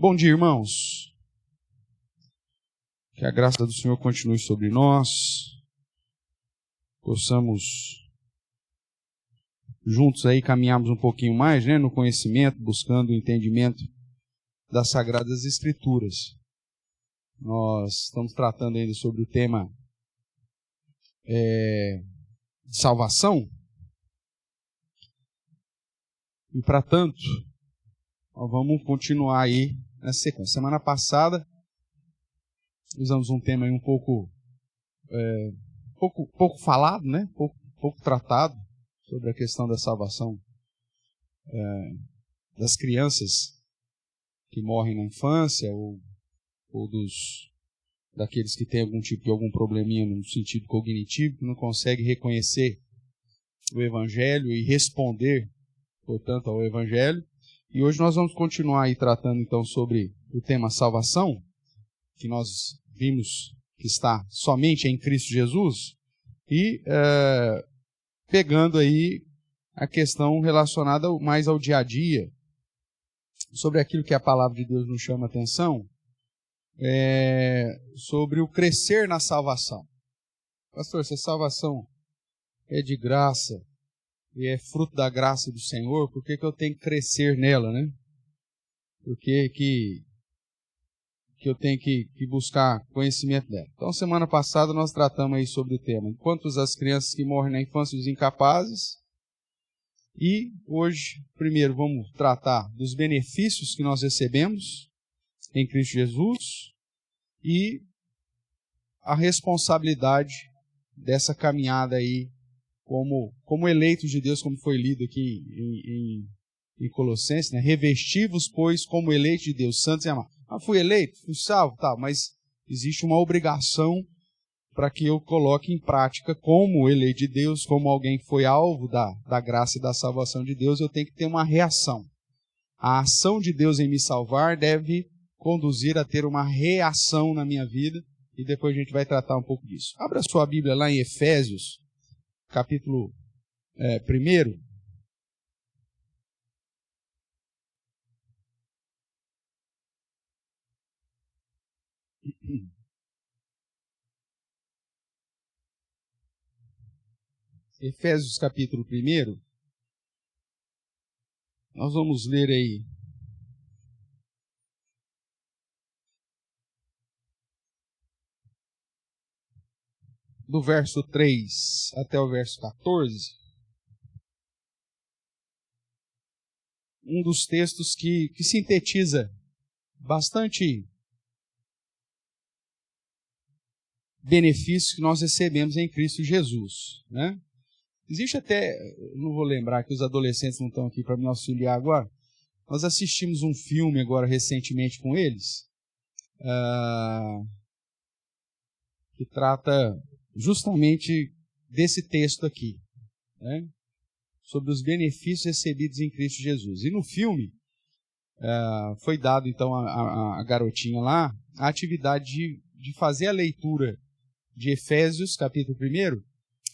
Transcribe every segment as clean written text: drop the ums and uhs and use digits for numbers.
Bom dia, irmãos. Que a graça do Senhor continue sobre nós. Possamos juntos aí caminharmos um pouquinho mais, no conhecimento, buscando o entendimento das Sagradas Escrituras. Nós estamos tratando ainda sobre o tema de salvação. E para tanto, nós vamos continuar aí nessa sequência. Semana passada, usamos um tema aí um pouco falado, pouco tratado sobre a questão da salvação das crianças que morrem na infância ou daqueles que têm algum probleminha no sentido cognitivo, que não conseguem reconhecer o Evangelho e responder, portanto, ao Evangelho. E hoje nós vamos continuar aí tratando então sobre o tema salvação, que nós vimos que está somente em Cristo Jesus, e pegando aí a questão relacionada mais ao dia a dia, sobre aquilo que a palavra de Deus nos chama a atenção, sobre o crescer na salvação. Pastor, se a salvação é de graça, e é fruto da graça do Senhor, por que eu tenho que crescer nela, Por que eu tenho que buscar conhecimento dela? Então, semana passada nós tratamos aí sobre o tema enquanto as crianças que morrem na infância e os incapazes. E hoje, primeiro, vamos tratar dos benefícios que nós recebemos em Cristo Jesus e a responsabilidade dessa caminhada aí como eleitos de Deus, como foi lido aqui em Colossenses, revesti-vos, pois, como eleitos de Deus, santos e amados. Fui eleito, fui salvo, mas existe uma obrigação para que eu coloque em prática como eleito de Deus, como alguém que foi alvo da graça e da salvação de Deus, eu tenho que ter uma reação. A ação de Deus em me salvar deve conduzir a ter uma reação na minha vida, e depois a gente vai tratar um pouco disso. Abra sua Bíblia lá em Efésios, capítulo 1. Efésios capítulo 1. Nós vamos ler aí do verso 3 até o verso 14, um dos textos que sintetiza bastante benefícios que nós recebemos em Cristo Jesus, Existe até, não vou lembrar que os adolescentes não estão aqui para me auxiliar agora, nós assistimos um filme agora recentemente com eles, que trata justamente desse texto aqui, sobre os benefícios recebidos em Cristo Jesus. E no filme, foi dado então a garotinha lá a atividade de fazer a leitura de Efésios, capítulo 1,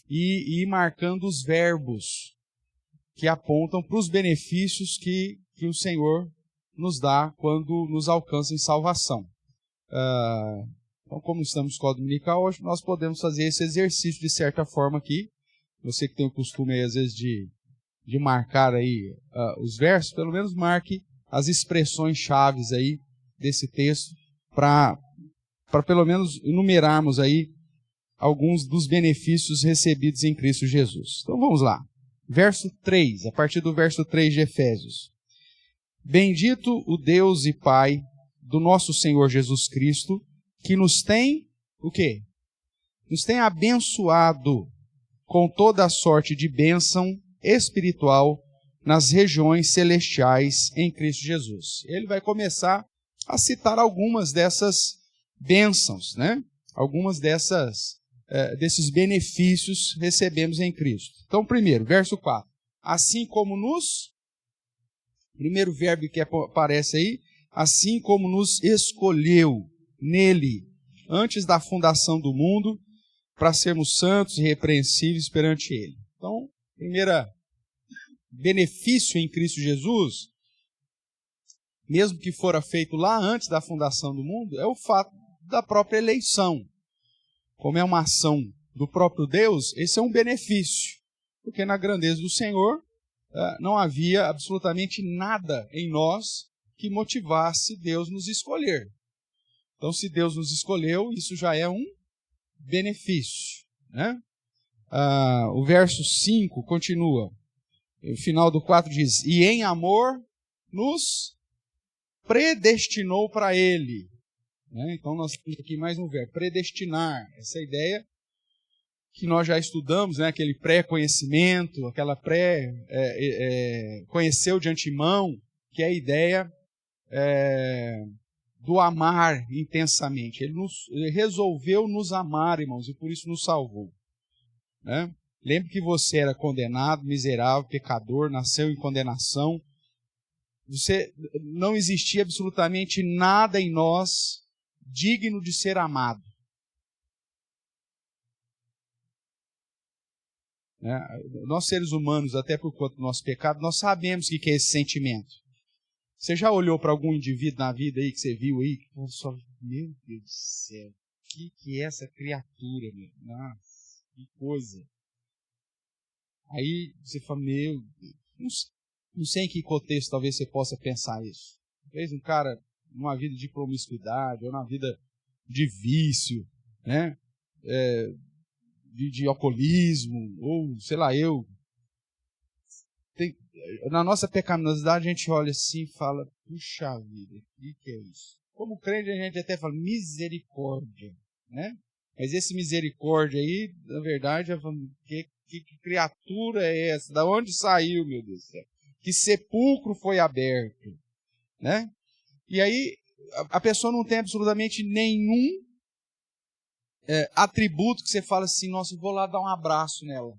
e ir marcando os verbos que apontam para os benefícios que o Senhor nos dá quando nos alcança em salvação. Então, como estamos em escola dominical, hoje nós podemos fazer esse exercício de certa forma aqui. Você que tem o costume aí, às vezes, de marcar aí os versos, pelo menos marque as expressões chaves aí desse texto para pelo menos enumerarmos aí alguns dos benefícios recebidos em Cristo Jesus. Então vamos lá. Verso 3, a partir do verso 3 de Efésios. Bendito o Deus e Pai do nosso Senhor Jesus Cristo, que nos tem, o quê? Nos tem abençoado com toda a sorte de bênção espiritual nas regiões celestiais em Cristo Jesus. Ele vai começar a citar algumas dessas bênçãos, Algumas desses benefícios recebemos em Cristo. Então, primeiro, verso 4. Assim como primeiro verbo que aparece aí, assim como nos escolheu nele, antes da fundação do mundo, para sermos santos e irrepreensíveis perante ele. Então, primeiro benefício em Cristo Jesus mesmo que fora feito lá antes da fundação do mundo, é o fato da própria eleição. Como é uma ação do próprio Deus, esse é um benefício, porque na grandeza do Senhor não havia absolutamente nada em nós que motivasse Deus nos escolher. Então, se Deus nos escolheu, isso já é um benefício, né? O verso 5 continua. O final do 4 diz: e em amor nos predestinou para Ele. Né? Então, nós temos aqui mais um verbo, predestinar. Essa ideia que nós já estudamos, né? Aquele pré-conhecimento, aquela conheceu de antemão, que é a ideia do amar intensamente. Ele resolveu nos amar, irmãos, e por isso nos salvou. Né? Lembre que você era condenado, miserável, pecador, nasceu em condenação. Não existia absolutamente nada em nós digno de ser amado. Né? Nós seres humanos, até por conta do nosso pecado, nós sabemos o que é esse sentimento. Você já olhou para algum indivíduo na vida aí que você viu aí? Que só, meu Deus do céu, o que é essa criatura, meu? Nossa, que coisa. Aí você fala, meu, não sei em que contexto talvez você possa pensar isso. Talvez um cara numa vida de promiscuidade, ou numa vida de vício, né? De alcoolismo, ou sei lá, na nossa pecaminosidade a gente olha assim e fala, puxa vida, o que é isso? Como crente a gente até fala, misericórdia, né? Mas esse misericórdia aí, na verdade, que criatura é essa? Da onde saiu, meu Deus do céu? Que sepulcro foi aberto? Né? E aí, a pessoa não tem absolutamente nenhum atributo que você fala assim, nossa, eu vou lá dar um abraço nela.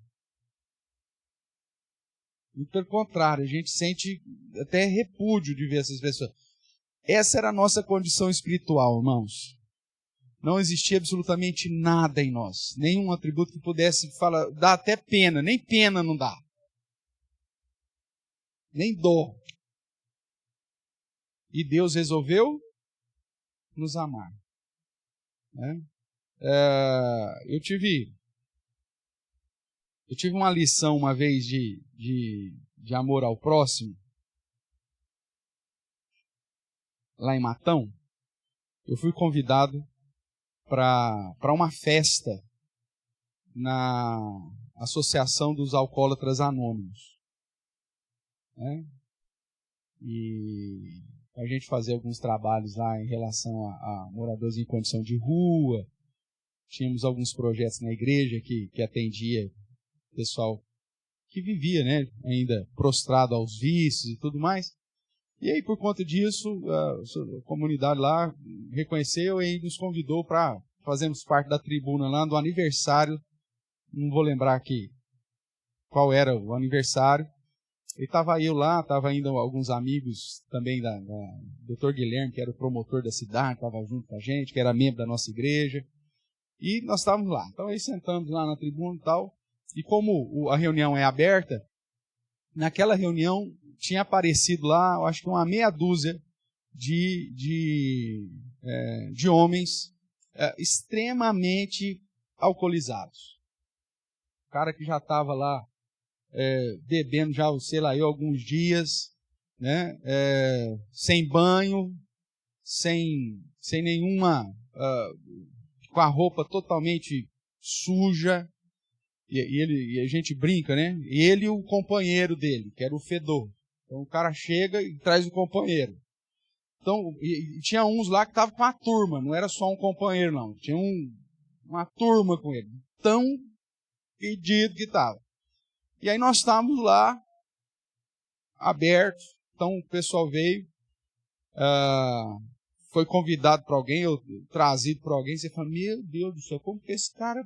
E pelo contrário, a gente sente até repúdio de ver essas pessoas. Essa era a nossa condição espiritual, irmãos. Não existia absolutamente nada em nós. Nenhum atributo que pudesse falar, dá até pena. Nem pena não dá. Nem dó. E Deus resolveu nos amar. Né? Eu tive uma lição uma vez de amor ao próximo. Lá em Matão. Eu fui convidado para uma festa na Associação dos Alcoólatras Anônimos. Né? E a gente fazia alguns trabalhos lá em relação a moradores em condição de rua. Tínhamos alguns projetos na igreja que atendia pessoal que vivia, né, ainda prostrado aos vícios e tudo mais. E aí, por conta disso, a comunidade lá reconheceu e nos convidou para fazermos parte da tribuna lá do aniversário. Não vou lembrar aqui qual era o aniversário. E estava eu lá, estava ainda alguns amigos também da Dr. Guilherme, que era o promotor da cidade, estava junto com a gente, que era membro da nossa igreja. E nós estávamos lá. Então aí sentamos lá na tribuna e tal. E como a reunião é aberta, naquela reunião tinha aparecido lá, eu acho que uma meia dúzia de homens extremamente alcoolizados. O cara que já estava lá bebendo já, sei lá, alguns dias, né? Sem banho, sem nenhuma, com a roupa totalmente suja. E a gente brinca, né? Ele e o companheiro dele, que era o fedor. Então o cara chega e traz o companheiro. Então, e tinha uns lá que estavam com a turma, não era só um companheiro, não. Tinha uma turma com ele. Tão pedido que estava. E aí nós estávamos lá, abertos. Então o pessoal veio, foi convidado para alguém, ou trazido para alguém. Você fala, meu Deus do céu, como que esse cara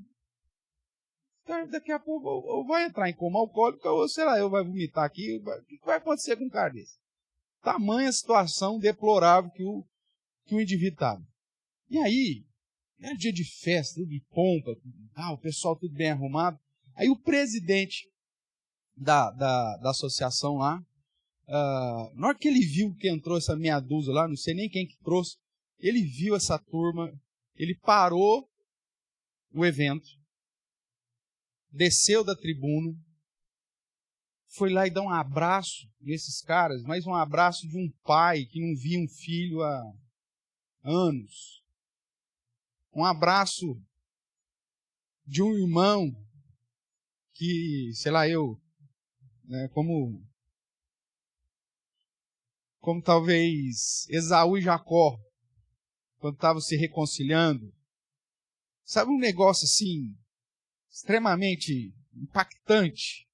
daqui a pouco ou vai entrar em coma alcoólico, ou sei lá, eu vai vomitar aqui. O que vai acontecer com um cara desse? Tamanha situação deplorável que o indivíduo estava. E aí, era dia de festa, tudo de pompa, o pessoal tudo bem arrumado. Aí o presidente da associação lá na hora que ele viu que entrou essa meia dúzia lá, não sei nem quem que trouxe, ele viu essa turma, ele parou o evento, desceu da tribuna, foi lá e deu um abraço nesses caras, mas um abraço de um pai que não via um filho há anos. Um abraço de um irmão que, sei lá, né, como talvez Esaú e Jacó, quando estavam se reconciliando. Sabe, um negócio assim, extremamente impactante.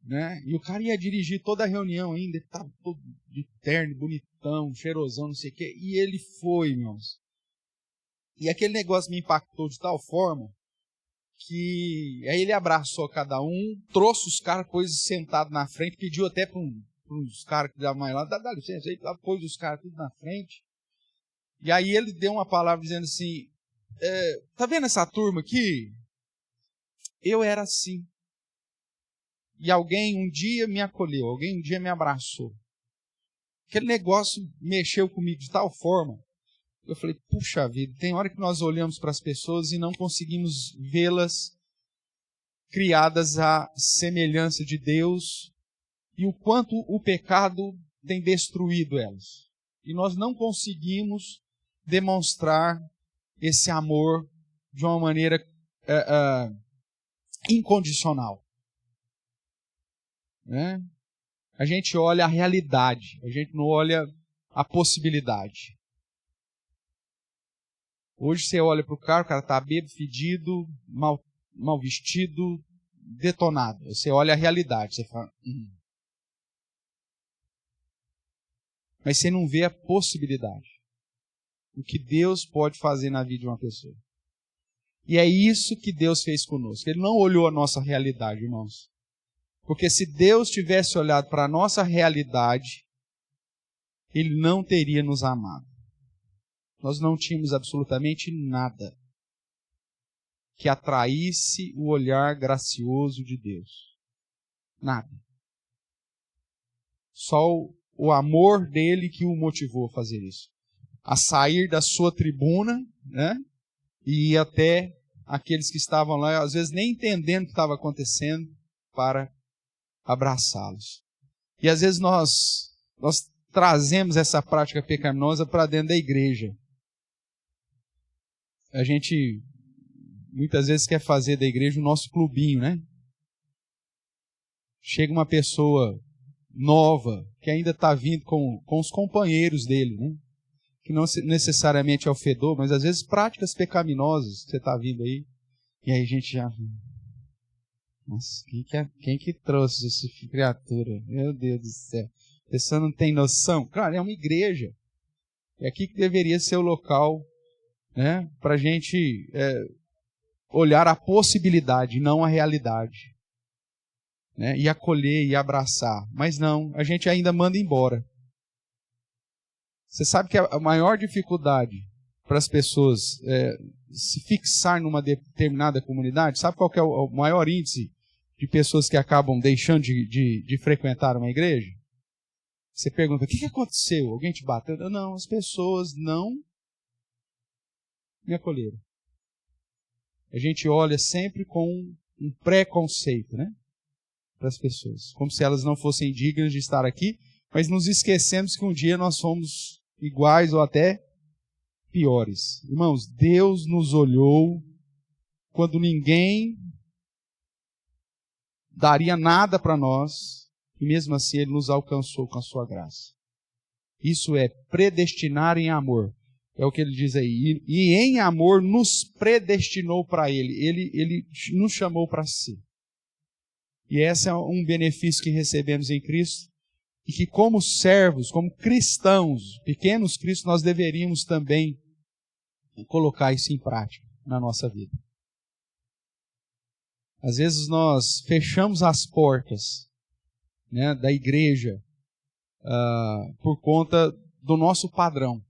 Né? E o cara ia dirigir toda a reunião ainda, ele estava todo de terno, bonitão, cheirosão, não sei o quê. E ele foi, irmãos. E aquele negócio me impactou de tal forma que aí ele abraçou cada um, trouxe os caras, pôs sentado na frente, pediu até para os caras que davam mais lá, dá licença, aí pôs os caras tudo na frente. E aí ele deu uma palavra dizendo assim, tá vendo essa turma aqui? Eu era assim. E alguém um dia me acolheu, alguém um dia me abraçou. Aquele negócio mexeu comigo de tal forma, eu falei, puxa vida, tem hora que nós olhamos para as pessoas e não conseguimos vê-las criadas à semelhança de Deus e o quanto o pecado tem destruído elas. E nós não conseguimos demonstrar esse amor de uma maneira incondicional. Né? A gente olha a realidade, a gente não olha a possibilidade. Hoje você olha para o cara está bêbado, fedido, mal vestido, detonado. Você olha a realidade, você fala... Mas você não vê a possibilidade. O que Deus pode fazer na vida de uma pessoa. E é isso que Deus fez conosco. Ele não olhou a nossa realidade, irmãos. Porque se Deus tivesse olhado para a nossa realidade, Ele não teria nos amado. Nós não tínhamos absolutamente nada que atraísse o olhar gracioso de Deus. Nada. Só o amor dele que o motivou a fazer isso. A sair da sua tribuna, né? E ir até aqueles que estavam lá, às vezes nem entendendo o que estava acontecendo, para abraçá-los. E às vezes nós trazemos essa prática pecaminosa para dentro da igreja. A gente muitas vezes quer fazer da igreja o nosso clubinho, né? Chega uma pessoa nova, que ainda está vindo com os companheiros dele, né? Que não necessariamente é o fedor, mas às vezes práticas pecaminosas que você está vindo aí, e aí a gente já... Nossa, quem que trouxe essa criatura? Meu Deus do céu. A pessoa não tem noção. Claro, é uma igreja. É aqui que deveria ser o local, né, para a gente olhar a possibilidade, não a realidade. Né, e acolher e abraçar. Mas não, a gente ainda manda embora. Você sabe que a maior dificuldade para as pessoas se fixar numa determinada comunidade, sabe qual que é o maior índice de pessoas que acabam deixando de frequentar uma igreja? Você pergunta, o que aconteceu? Alguém te bateu? Não, as pessoas não me acolheram. A gente olha sempre com um preconceito, né, para as pessoas, como se elas não fossem dignas de estar aqui, mas nos esquecemos que um dia nós fomos iguais ou até piores. Irmãos, Deus nos olhou quando ninguém daria nada para nós, e mesmo assim Ele nos alcançou com a sua graça. Isso é predestinar em amor. É o que ele diz aí. E em amor nos predestinou para Ele. Ele nos chamou para si. E esse é um benefício que recebemos em Cristo, e que como servos, como cristãos, pequenos cristos, nós deveríamos também colocar isso em prática na nossa vida. Às vezes nós fechamos as portas, né, da igreja por conta do nosso padrão.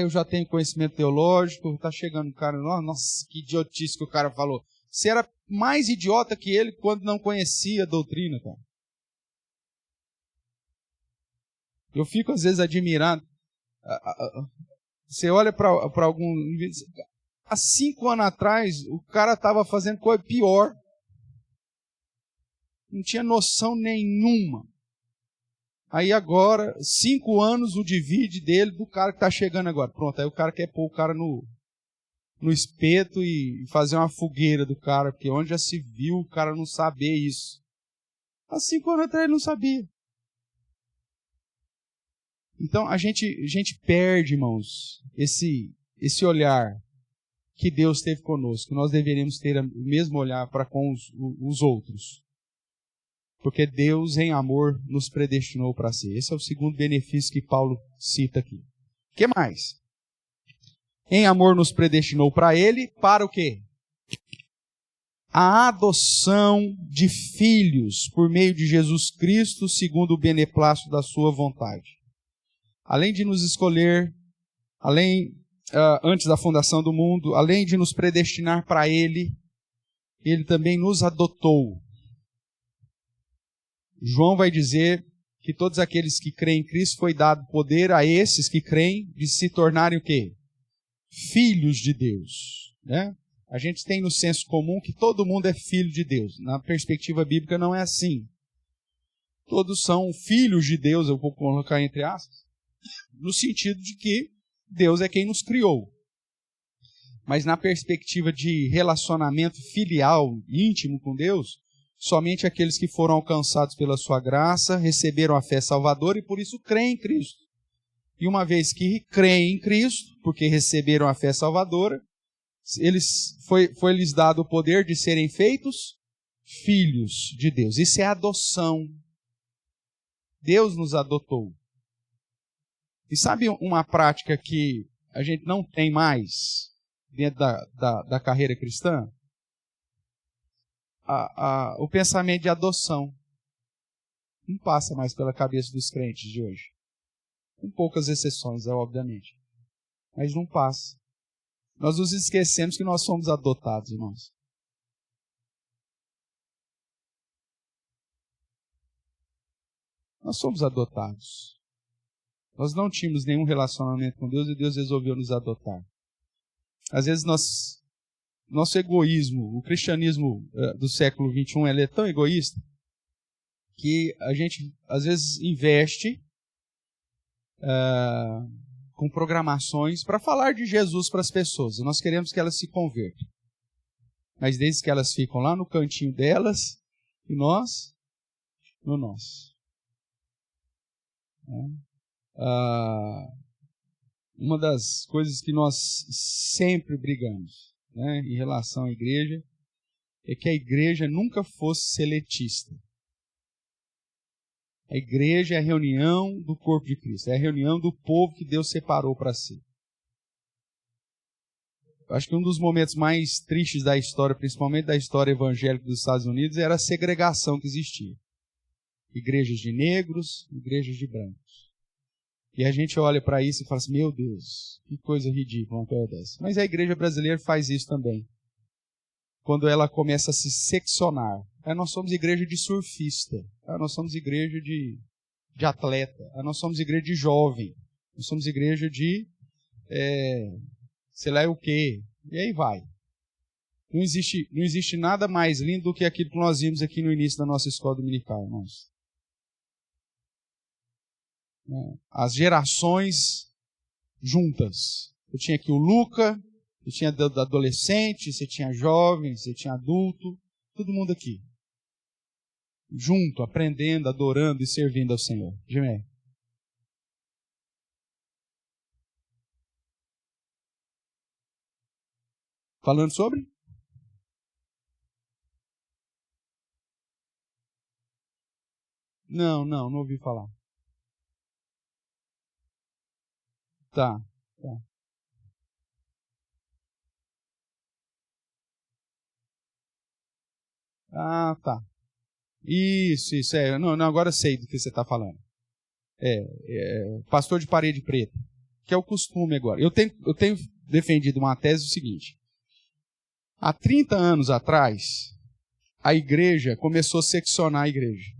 Eu já tenho conhecimento teológico, está chegando um cara, nossa, que idiotice que o cara falou. Você era mais idiota que ele quando não conhecia a doutrina, cara. Eu fico, às vezes, admirado. Você olha para algum... Há 5 anos atrás, o cara estava fazendo coisa pior. Não tinha noção nenhuma. Aí agora, 5 anos, o divide dele do cara que está chegando agora. Pronto, aí o cara quer pôr o cara no espeto e fazer uma fogueira do cara, porque onde já se viu o cara não saber isso. Há 5 anos atrás ele não sabia. Então a gente perde, irmãos, esse olhar que Deus teve conosco. Nós deveríamos ter o mesmo olhar para com os outros. Porque Deus, em amor, nos predestinou para si. Esse é o segundo benefício que Paulo cita aqui. O que mais? Em amor nos predestinou para Ele, para o quê? A adoção de filhos por meio de Jesus Cristo, segundo o beneplácito da sua vontade. Além de nos escolher, antes da fundação do mundo, além de nos predestinar para Ele, Ele também nos adotou. João vai dizer que todos aqueles que creem em Cristo foi dado poder a esses que creem de se tornarem o quê? Filhos de Deus. Né? A gente tem no senso comum que todo mundo é filho de Deus. Na perspectiva bíblica não é assim. Todos são filhos de Deus, eu vou colocar entre aspas, no sentido de que Deus é quem nos criou. Mas na perspectiva de relacionamento filial, íntimo com Deus, somente aqueles que foram alcançados pela sua graça, receberam a fé salvadora e por isso creem em Cristo. E uma vez que creem em Cristo, porque receberam a fé salvadora, foi-lhes dado o poder de serem feitos filhos de Deus. Isso é adoção. Deus nos adotou. E sabe uma prática que a gente não tem mais dentro da carreira cristã? O pensamento de adoção não passa mais pela cabeça dos crentes de hoje. Com poucas exceções, obviamente. Mas não passa. Nós nos esquecemos que nós somos adotados, irmãos. Nós somos adotados. Nós não tínhamos nenhum relacionamento com Deus e Deus resolveu nos adotar. Às vezes nosso egoísmo, o cristianismo do século XXI, ele é tão egoísta que a gente às vezes investe com programações para falar de Jesus para as pessoas. E nós queremos que elas se convertam. Mas desde que elas ficam lá no cantinho delas e nós no nosso. Uma das coisas que nós sempre brigamos, né, em relação à igreja é que a igreja nunca fosse seletista. A igreja é a reunião do corpo de Cristo, é a reunião do povo que Deus separou para si. Eu acho que um dos momentos mais tristes da história, principalmente da história evangélica dos Estados Unidos, era a segregação que existia. Igrejas de negros, igrejas de brancos. E a gente olha para isso e fala assim, meu Deus, que coisa ridícula uma coisa dessa. Mas a igreja brasileira faz isso também. Quando ela começa a se seccionar. Nós somos igreja de surfista. Nós somos igreja de atleta. Nós somos igreja de jovem. Nós somos igreja de sei lá o quê. E aí vai. Não existe nada mais lindo do que aquilo que nós vimos aqui no início da nossa escola dominical, irmãos. As gerações juntas. Eu tinha aqui o Luca, eu tinha adolescente, você tinha jovem, você tinha adulto, todo mundo aqui. Junto, aprendendo, adorando e servindo ao Senhor. Jimé. Falando sobre? Não ouvi falar. Tá. Tá. Isso. Não, agora eu sei do que você está falando. Pastor de parede preta. Que é o costume agora. Eu tenho defendido uma tese o seguinte. Há 30 anos atrás, a igreja começou a seccionar a igreja.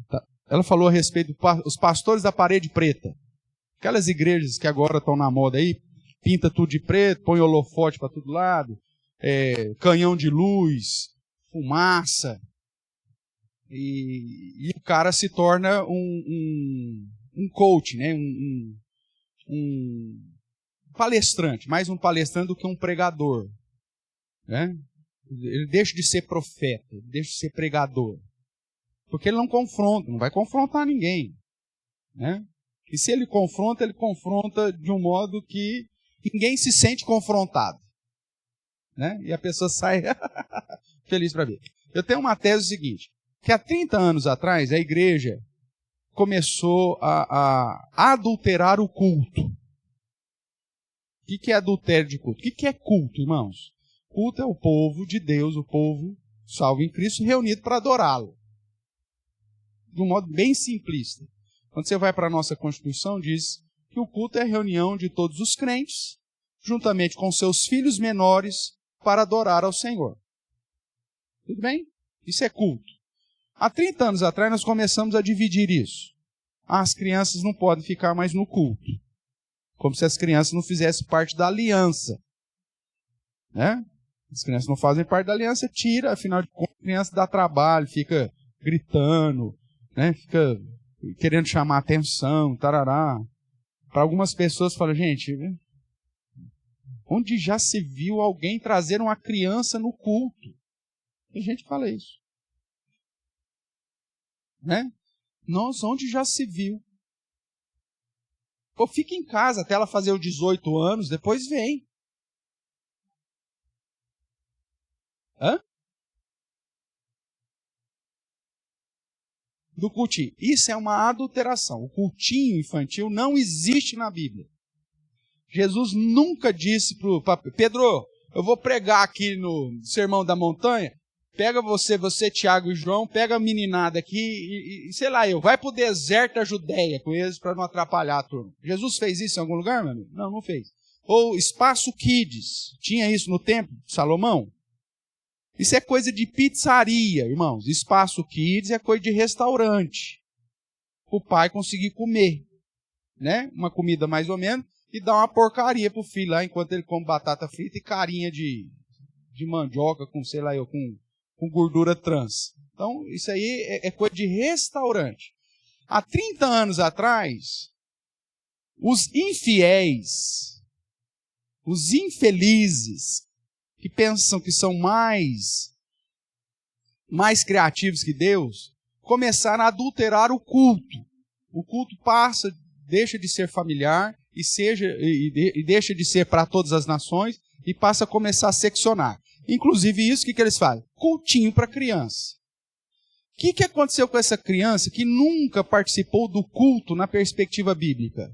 Ela falou a respeito dos pastores da parede preta. Aquelas igrejas que agora estão na moda aí, pinta tudo de preto, põe holofote para todo lado, canhão de luz, fumaça. E o cara se torna um coach, né? um palestrante, mais um palestrante do que um pregador. Né? Ele deixa de ser profeta, ele deixa de ser pregador. Porque ele não confronta, não vai confrontar ninguém. Né? E se ele confronta de um modo que ninguém se sente confrontado. Né? E a pessoa sai feliz para ver. Eu tenho uma tese seguinte, que há 30 anos atrás a igreja começou a adulterar o culto. O que é adultério de culto? O que é culto, irmãos? Culto é o povo de Deus, o povo salvo em Cristo, reunido para adorá-lo. De um modo bem simplista. Quando você vai para a nossa Constituição, diz que o culto é a reunião de todos os crentes, juntamente com seus filhos menores, para adorar ao Senhor. Tudo bem? Isso é culto. Há 30 anos atrás nós começamos a dividir isso. As crianças não podem ficar mais no culto. Como se as crianças não fizessem parte da aliança. Né? As crianças não fazem parte da aliança, tira, afinal de contas, a criança dá trabalho, fica gritando, né? Fica querendo chamar atenção, tarará. Para algumas pessoas, fala, gente, onde já se viu alguém trazer uma criança no culto? Tem gente que fala isso. Né? Nós, onde já se viu? Pô, fica em casa até ela fazer os 18 anos, depois vem. Hã? Do cultinho. Isso é uma adulteração. O cultinho infantil não existe na Bíblia. Jesus nunca disse para Pedro, eu vou pregar aqui no Sermão da Montanha, pega você, Tiago e João, pega a meninada aqui e sei lá, vai para o deserto da Judéia com eles para não atrapalhar a turma. Jesus fez isso em algum lugar, meu amigo? Não, não fez. Ou Espaço Kids, tinha isso no templo de Salomão? Isso é coisa de pizzaria, irmãos. Espaço Kids é coisa de restaurante. O pai conseguir comer, né? Uma comida mais ou menos, e dar uma porcaria pro filho lá, enquanto ele come batata frita e carinha de mandioca com, sei lá, com gordura trans. Então, isso aí é coisa de restaurante. Há 30 anos atrás, os infiéis, os infelizes, que pensam que são mais criativos que Deus, começaram a adulterar o culto. O culto deixa de ser familiar e deixa de ser para todas as nações e passa a começar a seccionar. Inclusive isso, o que eles fazem? Cultinho para criança. O que aconteceu com essa criança que nunca participou do culto na perspectiva bíblica?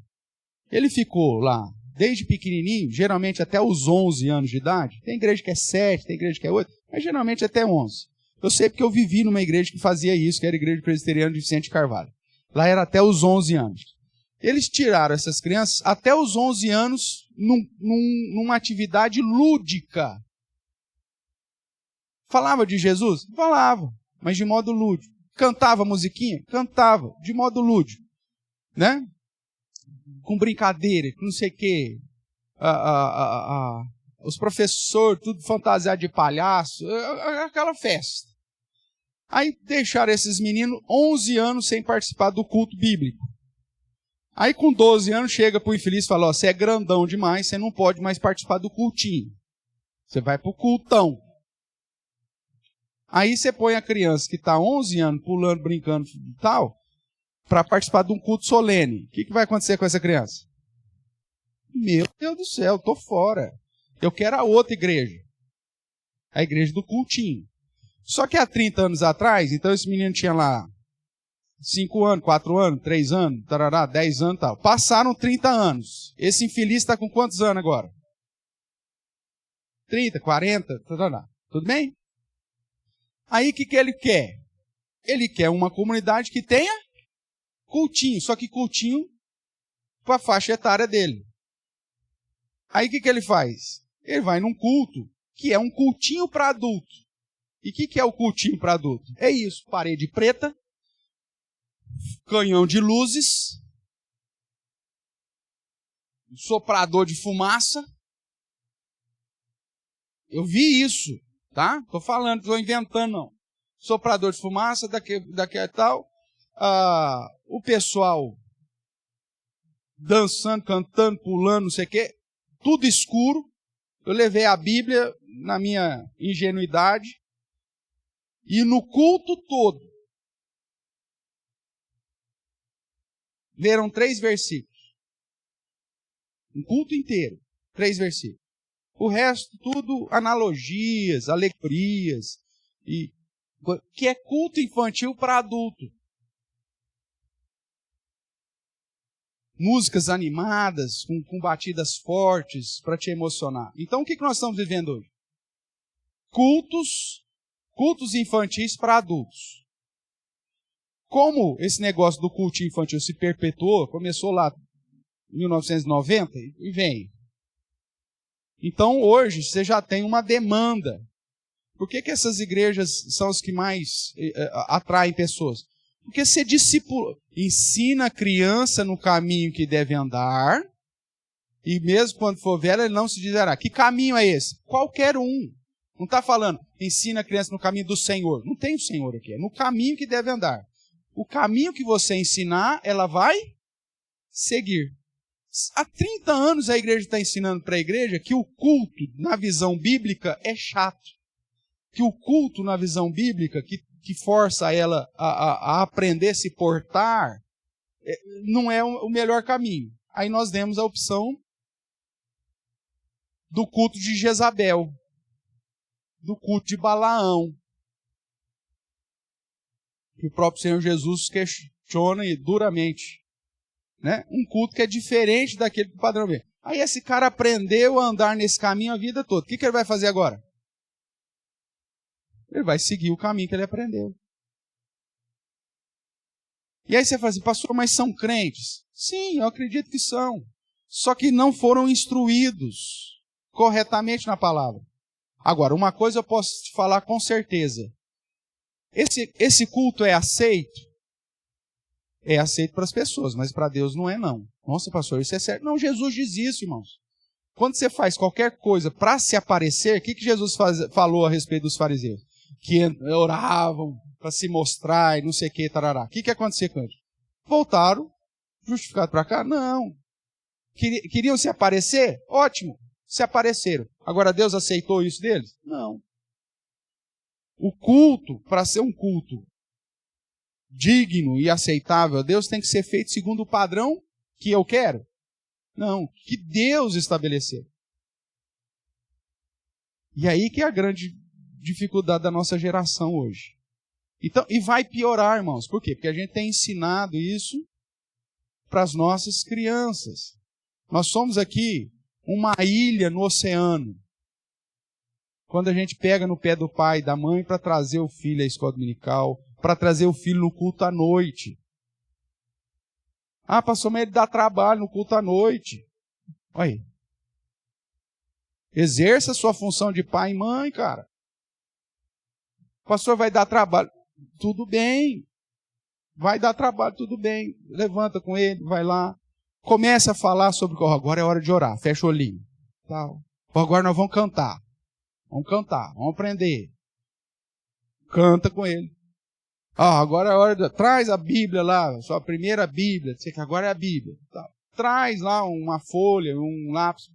Ele ficou lá desde pequenininho, geralmente até os 11 anos de idade. Tem igreja que é 7, tem igreja que é 8, mas geralmente até 11. Eu sei porque eu vivi numa igreja que fazia isso, que era a Igreja Presbiteriana de Vicente Carvalho. Lá era até os 11 anos. Eles tiraram essas crianças até os 11 anos numa atividade lúdica. Falava de Jesus? Falava, mas de modo lúdico. Cantava musiquinha? Cantava, de modo lúdico. Né? Com brincadeira, com não sei o quê. Os professores, tudo fantasiado de palhaço, aquela festa. Aí deixaram esses meninos 11 anos sem participar do culto bíblico. Aí com 12 anos chega para o infeliz e fala, ó, você é grandão demais, você não pode mais participar do cultinho. Você vai para o cultão. Aí você põe a criança que está 11 anos pulando, brincando e tal, para participar de um culto solene. O que vai acontecer com essa criança? Meu Deus do céu, estou fora. Eu quero a outra igreja. A igreja do cultinho. Só que há 30 anos atrás, então esse menino tinha lá 5 anos, 4 anos, 3 anos, tarará, 10 anos e tal. Passaram 30 anos. Esse infeliz está com quantos anos agora? 30, 40, tarará. Tudo bem? Aí o que ele quer? Ele quer uma comunidade que tenha cultinho, só que cultinho para a faixa etária dele. Aí o que ele faz? Ele vai num culto que é um cultinho para adulto. E o que é o cultinho para adulto? É isso, parede preta, canhão de luzes, soprador de fumaça. Eu vi isso, tá? Estou falando, estou inventando não. Soprador de fumaça, daqui a tal. O pessoal dançando, cantando, pulando, não sei o quê. Tudo escuro. Eu levei a Bíblia na minha ingenuidade. E no culto todo, leram 3 versículos. Um culto inteiro, 3 versículos. O resto, tudo analogias, alegorias, que é culto infantil para adulto. Músicas animadas, com batidas fortes, para te emocionar. Então, o que nós estamos vivendo hoje? Cultos infantis para adultos. Como esse negócio do culto infantil se perpetuou, começou lá em 1990 e vem. Então, hoje, você já tem uma demanda. Por que essas igrejas são as que mais atraem pessoas? Porque você ensina a criança no caminho que deve andar, e mesmo quando for velha, ele não se dizerá. Que caminho é esse? Qualquer um. Não está falando, ensina a criança no caminho do Senhor. Não tem o Senhor aqui, é no caminho que deve andar. O caminho que você ensinar, ela vai seguir. Há 30 anos a igreja está ensinando para a igreja que o culto, na visão bíblica, é chato. Que o culto, na visão bíblica, que força ela a aprender a se portar, não é o melhor caminho. Aí nós demos a opção do culto de Jezabel, do culto de Balaão, que o próprio Senhor Jesus questiona duramente. Né? Um culto que é diferente daquele do padrão mesmo. Aí esse cara aprendeu a andar nesse caminho a vida toda. O que ele vai fazer agora? Ele vai seguir o caminho que ele aprendeu. E aí você fala assim, pastor, mas são crentes? Sim, eu acredito que são. Só que não foram instruídos corretamente na palavra. Agora, uma coisa eu posso te falar com certeza. Esse culto é aceito? É aceito para as pessoas, mas para Deus não é não. Nossa, pastor, isso é certo. Não, Jesus diz isso, irmãos. Quando você faz qualquer coisa para se aparecer, o que Jesus falou a respeito dos fariseus? Que oravam para se mostrar e não sei o que, tarará. O que acontecia com eles? Voltaram, justificados para cá? Não. Queriam se aparecer? Ótimo, se apareceram. Agora Deus aceitou isso deles? Não. O culto, para ser um culto digno e aceitável a Deus, tem que ser feito segundo o padrão que eu quero? Não, que Deus estabeleceu. E aí que é a grande dificuldade da nossa geração hoje. Então, e vai piorar, irmãos. Por quê? Porque a gente tem ensinado isso para as nossas crianças. Nós somos aqui uma ilha no oceano. Quando a gente pega no pé do pai e da mãe para trazer o filho à escola dominical, para trazer o filho no culto à noite. Ah, pastor, mas ele dá trabalho no culto à noite. Olha aí. Exerça a sua função de pai e mãe, cara. O pastor vai dar trabalho. Tudo bem. Vai dar trabalho, tudo bem. Levanta com ele, vai lá. Começa a falar sobre... agora é hora de orar, fecha o olhinho. Tal. Agora nós vamos cantar. Vamos aprender. Canta com ele. Agora é hora de... Traz a Bíblia lá, sua primeira Bíblia. Sei que agora é a Bíblia. Tá. Traz lá uma folha, um lápis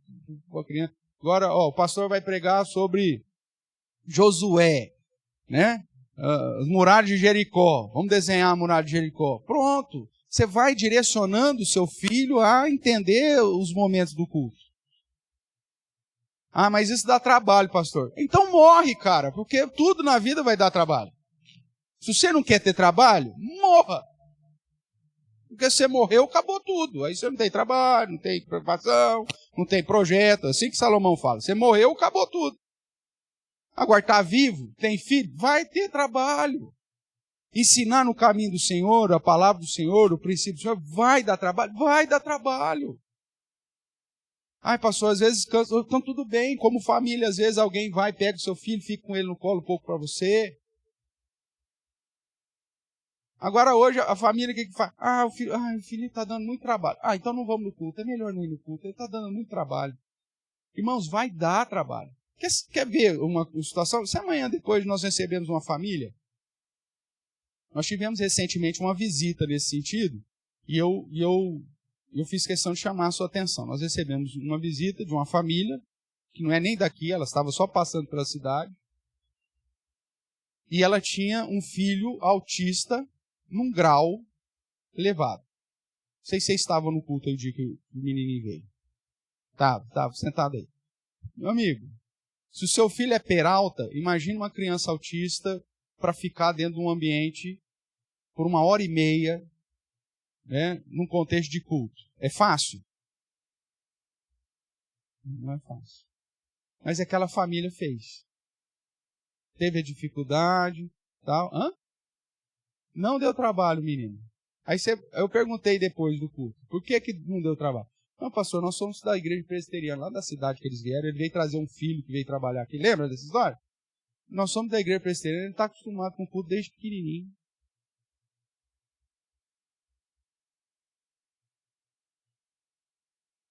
para a criança. Agora, o pastor vai pregar sobre Josué, né? As muralhas de Jericó. Vamos desenhar a muralha de Jericó. Pronto. Você vai direcionando o seu filho a entender os momentos do culto. Ah, mas isso dá trabalho, pastor. Então morre, cara, porque tudo na vida vai dar trabalho. Se você não quer ter trabalho, morra. Porque se você morreu, acabou tudo. Aí você não tem trabalho, não tem preocupação, não tem projeto. Assim que Salomão fala. Você morreu, acabou tudo. Agora, está vivo, tem filho, vai ter trabalho. Ensinar no caminho do Senhor, a palavra do Senhor, o princípio do Senhor, vai dar trabalho? Vai dar trabalho. Ai, pastor, às vezes cansa. Então tudo bem, como família, às vezes alguém vai, pega o seu filho, fica com ele no colo um pouco para você. Agora hoje a família o que faz? O filho está dando muito trabalho. Então não vamos no culto, é melhor não ir no culto, ele está dando muito trabalho. Irmãos, vai dar trabalho. Quer ver uma situação? Se amanhã depois nós recebemos uma família, nós tivemos recentemente uma visita nesse sentido, e eu fiz questão de chamar a sua atenção. Nós recebemos uma visita de uma família, que não é nem daqui, ela estava só passando pela cidade, e ela tinha um filho autista num grau elevado. Não sei se vocês estavam no culto aí o dia que o menininho veio. Estava sentado aí. Meu amigo, se o seu filho é peralta, imagine uma criança autista para ficar dentro de um ambiente por 1h30, né, num contexto de culto. É fácil? Não é fácil. Mas aquela família fez. Teve a dificuldade, tal. Não deu trabalho, menino. Aí eu perguntei depois do culto, por que não deu trabalho? Não, pastor, nós somos da igreja presbiteriana, lá da cidade que eles vieram, ele veio trazer um filho que veio trabalhar aqui. Lembra dessa história? Nós somos da igreja presbiteriana, ele está acostumado com o culto desde pequenininho.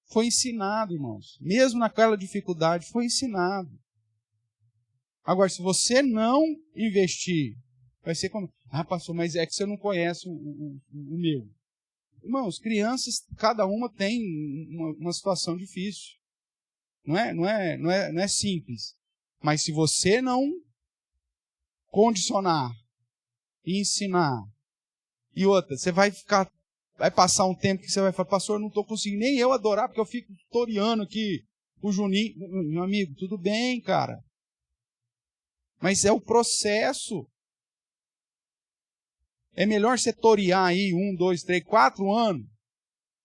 Foi ensinado, irmãos. Mesmo naquela dificuldade, foi ensinado. Agora, se você não investir, vai ser como... pastor, mas é que você não conhece o meu. Irmãos, crianças, cada uma tem uma situação difícil. Não é simples. Mas se você não condicionar e ensinar, e outra, você vai passar um tempo que você vai falar, pastor, eu não estou conseguindo nem eu adorar, porque eu fico toreando aqui o Juninho. Meu amigo, tudo bem, cara. Mas é o processo. É melhor você torear aí 1, 2, 3, 4 anos,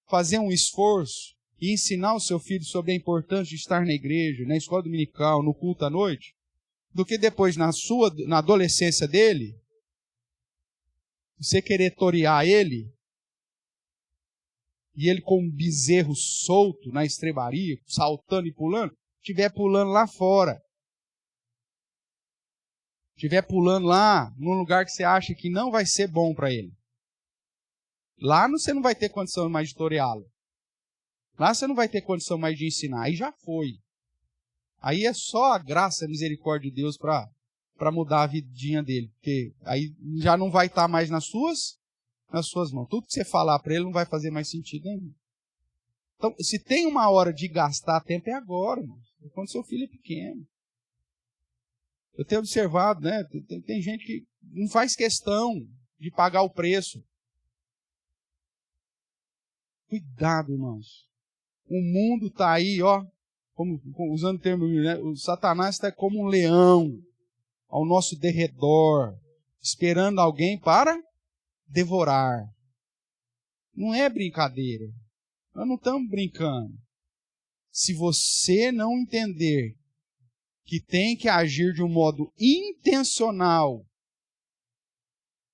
fazer um esforço e ensinar o seu filho sobre a importância de estar na igreja, na escola dominical, no culto à noite, do que depois, na adolescência dele, você querer torear ele, e ele com um bezerro solto na estrebaria, saltando e pulando, estiver pulando lá fora. Estiver pulando lá, num lugar que você acha que não vai ser bom para ele. Lá você não vai ter condição mais de toreá-lo. Lá você não vai ter condição mais de ensinar. Aí já foi. Aí é só a graça e a misericórdia de Deus para mudar a vidinha dele. Porque aí já não vai estar mais nas suas mãos. Tudo que você falar para ele não vai fazer mais sentido nenhum. Então, se tem uma hora de gastar tempo, é agora, irmão. É quando seu filho é pequeno. Eu tenho observado, né? Tem gente que não faz questão de pagar o preço. Cuidado, irmãos. O mundo está aí, usando o termo, né? O Satanás está como um leão ao nosso derredor, esperando alguém para devorar. Não é brincadeira. Nós não estamos brincando. Se você não entender que tem que agir de um modo intencional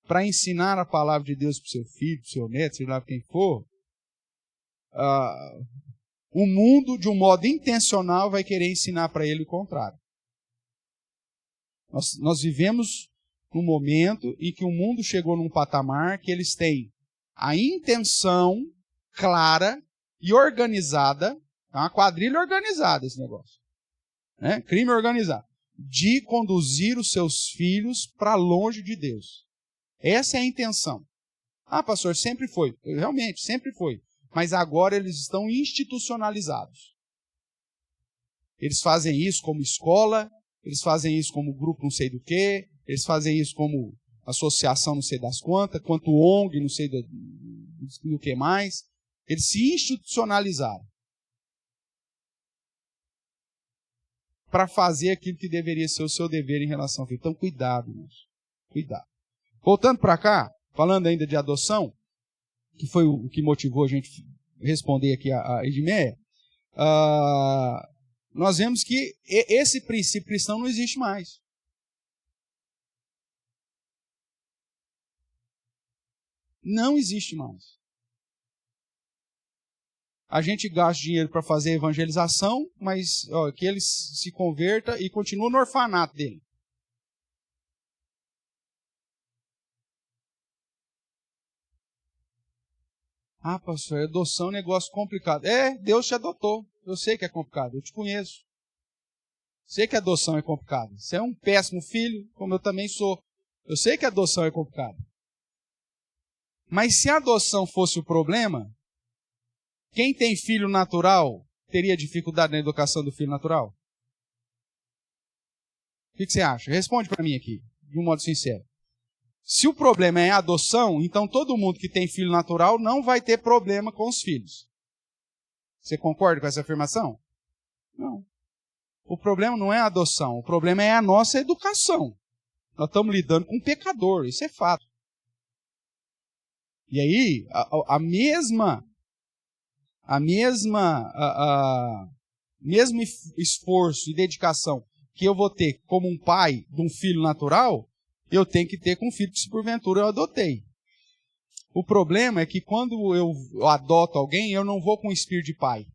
para ensinar a palavra de Deus para o seu filho, para o seu neto, seja lá quem for, o mundo, de um modo intencional, vai querer ensinar para ele o contrário. Nós vivemos num momento em que o mundo chegou num patamar que eles têm a intenção clara e organizada, é uma quadrilha organizada esse negócio, né? Crime organizado, de conduzir os seus filhos para longe de Deus. Essa é a intenção. Pastor, sempre foi. Realmente, sempre foi. Mas agora eles estão institucionalizados. Eles fazem isso como escola, eles fazem isso como grupo não sei do que, eles fazem isso como associação não sei das quantas, quanto ONG não sei do que mais. Eles se institucionalizaram para fazer aquilo que deveria ser o seu dever em relação a filho. Então, cuidado, irmãos. Cuidado. Voltando para cá, falando ainda de adoção, que foi o que motivou a gente responder aqui a Edmeia, nós vemos que esse princípio cristão não existe mais. Não existe mais. a gente gasta dinheiro para fazer evangelização, mas que ele se converta e continua no orfanato dele. Ah, pastor, adoção é um negócio complicado. Deus te adotou. Eu sei que é complicado, eu te conheço. Sei que a adoção é complicada. Você é um péssimo filho, como eu também sou. Eu sei que a adoção é complicada. Mas se a adoção fosse o problema, quem tem filho natural teria dificuldade na educação do filho natural? O que você acha? Responde para mim aqui, de um modo sincero. Se o problema é a adoção, então todo mundo que tem filho natural não vai ter problema com os filhos. Você concorda com essa afirmação? Não. O problema não é a adoção, o problema é a nossa educação. Nós estamos lidando com um pecador, isso é fato. E aí, mesmo esforço e dedicação que eu vou ter como um pai de um filho natural, eu tenho que ter com um filho que, se porventura, eu adotei. O problema é que quando eu adoto alguém, eu não vou com o espírito de pai.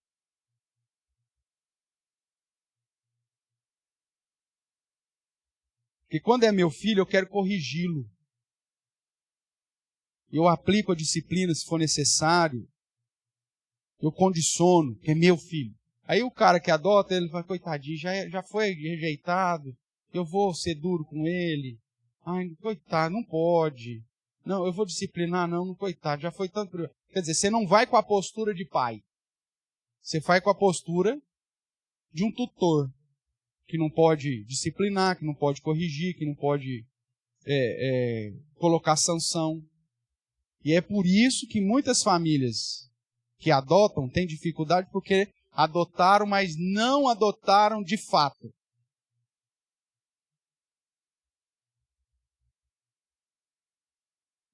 Porque quando é meu filho, eu quero corrigi-lo. Eu aplico a disciplina se for necessário. Eu condiciono, que é meu filho. Aí o cara que adota, ele fala, coitadinho, já foi rejeitado, eu vou ser duro com ele. Ai, coitado, não pode. Não, eu vou disciplinar, não, coitado, já foi tanto. Quer dizer, você não vai com a postura de pai. Você vai com a postura de um tutor, que não pode disciplinar, que não pode corrigir, que não pode colocar sanção. E é por isso que muitas famílias que adotam têm dificuldade, porque adotaram, mas não adotaram de fato.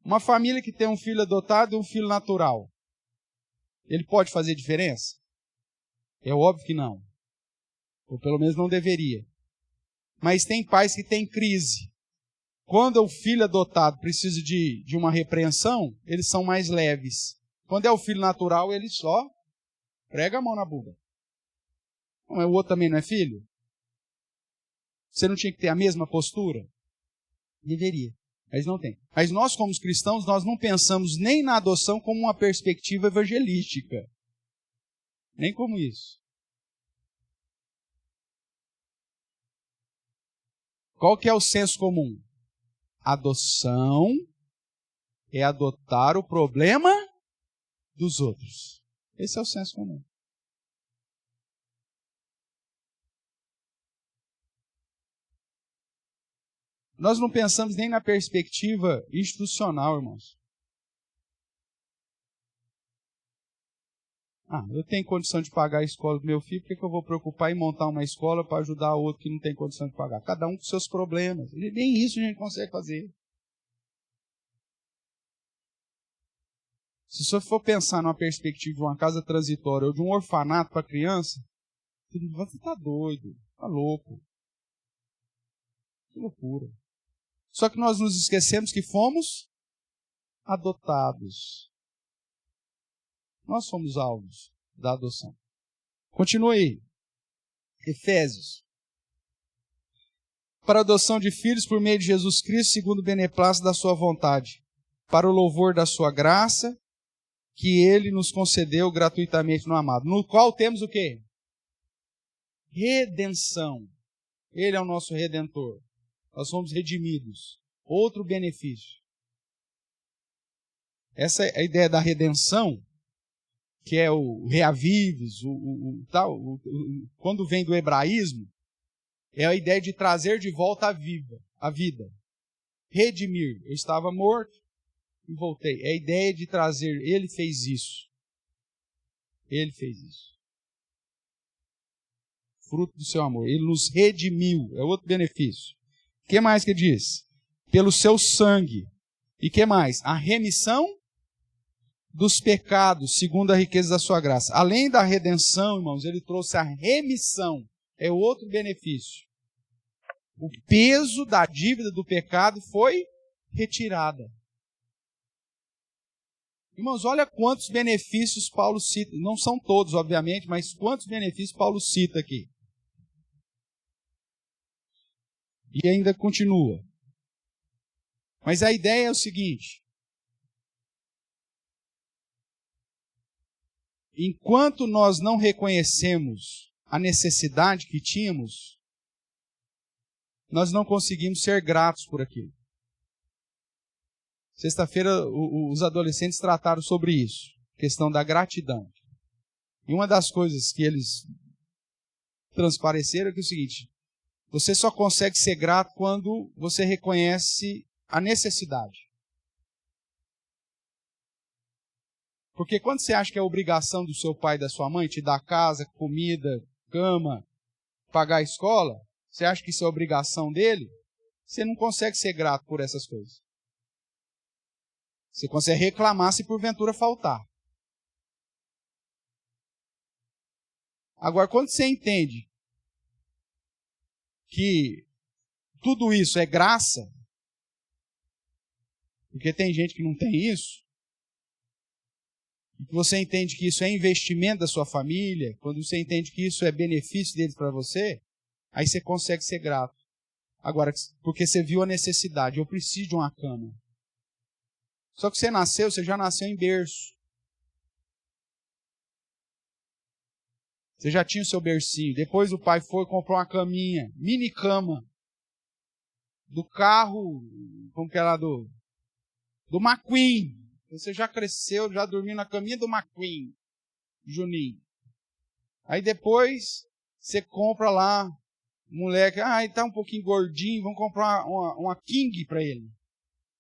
Uma família que tem um filho adotado e um filho natural, ele pode fazer diferença? É óbvio que não. Ou pelo menos não deveria. Mas tem pais que têm crise. Quando o filho adotado precisa de uma repreensão, eles são mais leves. Quando é o filho natural, ele só prega a mão na bunda. Não, o outro também não é filho? Você não tinha que ter a mesma postura? Deveria, mas não tem. Mas nós, como cristãos, nós não pensamos nem na adoção como uma perspectiva evangelística. Nem como isso. Qual que é o senso comum? Adoção é adotar o problema dos outros. Esse é o senso comum. Nós não pensamos nem na perspectiva institucional, irmãos. Eu tenho condição de pagar a escola do meu filho, por que eu vou preocupar em montar uma escola para ajudar outro que não tem condição de pagar? Cada um com seus problemas. Nem isso a gente consegue fazer. Se você for pensar numa perspectiva de uma casa transitória ou de um orfanato para criança, você está doido, está louco. Que loucura. Só que nós nos esquecemos que fomos adotados. Nós somos alvos da adoção. Continue aí. Efésios. Para a adoção de filhos por meio de Jesus Cristo, segundo o beneplácito da sua vontade, para o louvor da sua graça, que Ele nos concedeu gratuitamente no amado. No qual temos o quê? Redenção. Ele é o nosso Redentor. Nós somos redimidos. Outro benefício. Essa é a ideia da redenção, que é o reavives, quando vem do hebraísmo, é a ideia de trazer de volta a vida. Redimir. Eu estava morto e voltei. É a ideia de trazer. Ele fez isso. Ele fez isso. Fruto do seu amor. Ele nos redimiu. É outro benefício. O que mais que diz? Pelo seu sangue. E o que mais? A remissão dos pecados, segundo a riqueza da sua graça. Além da redenção, irmãos, ele trouxe a remissão. É outro benefício. O peso da dívida do pecado foi retirada. Irmãos, olha quantos benefícios Paulo cita. Não são todos, obviamente, mas quantos benefícios Paulo cita aqui. E ainda continua. Mas a ideia é o seguinte: enquanto nós não reconhecemos a necessidade que tínhamos, nós não conseguimos ser gratos por aquilo. Sexta-feira, os adolescentes trataram sobre isso, questão da gratidão. E uma das coisas que eles transpareceram é que é o seguinte: você só consegue ser grato quando você reconhece a necessidade. Porque quando você acha que é obrigação do seu pai e da sua mãe te dar casa, comida, cama, pagar a escola, você acha que isso é obrigação dele, você não consegue ser grato por essas coisas. Você consegue reclamar se porventura faltar. Agora, quando você entende que tudo isso é graça, porque tem gente que não tem isso, e que você entende que isso é investimento da sua família, quando você entende que isso é benefício deles para você, aí você consegue ser grato. Agora, porque você viu a necessidade, eu preciso de uma cama. Só que você já nasceu em berço. Você já tinha o seu bercinho. Depois o pai foi e comprou uma caminha, mini cama, do carro, como que é lá do McQueen. Você já cresceu, já dormiu na caminha do McQueen, Juninho. Aí depois você compra lá, moleque, ele tá um pouquinho gordinho, vamos comprar uma King para ele.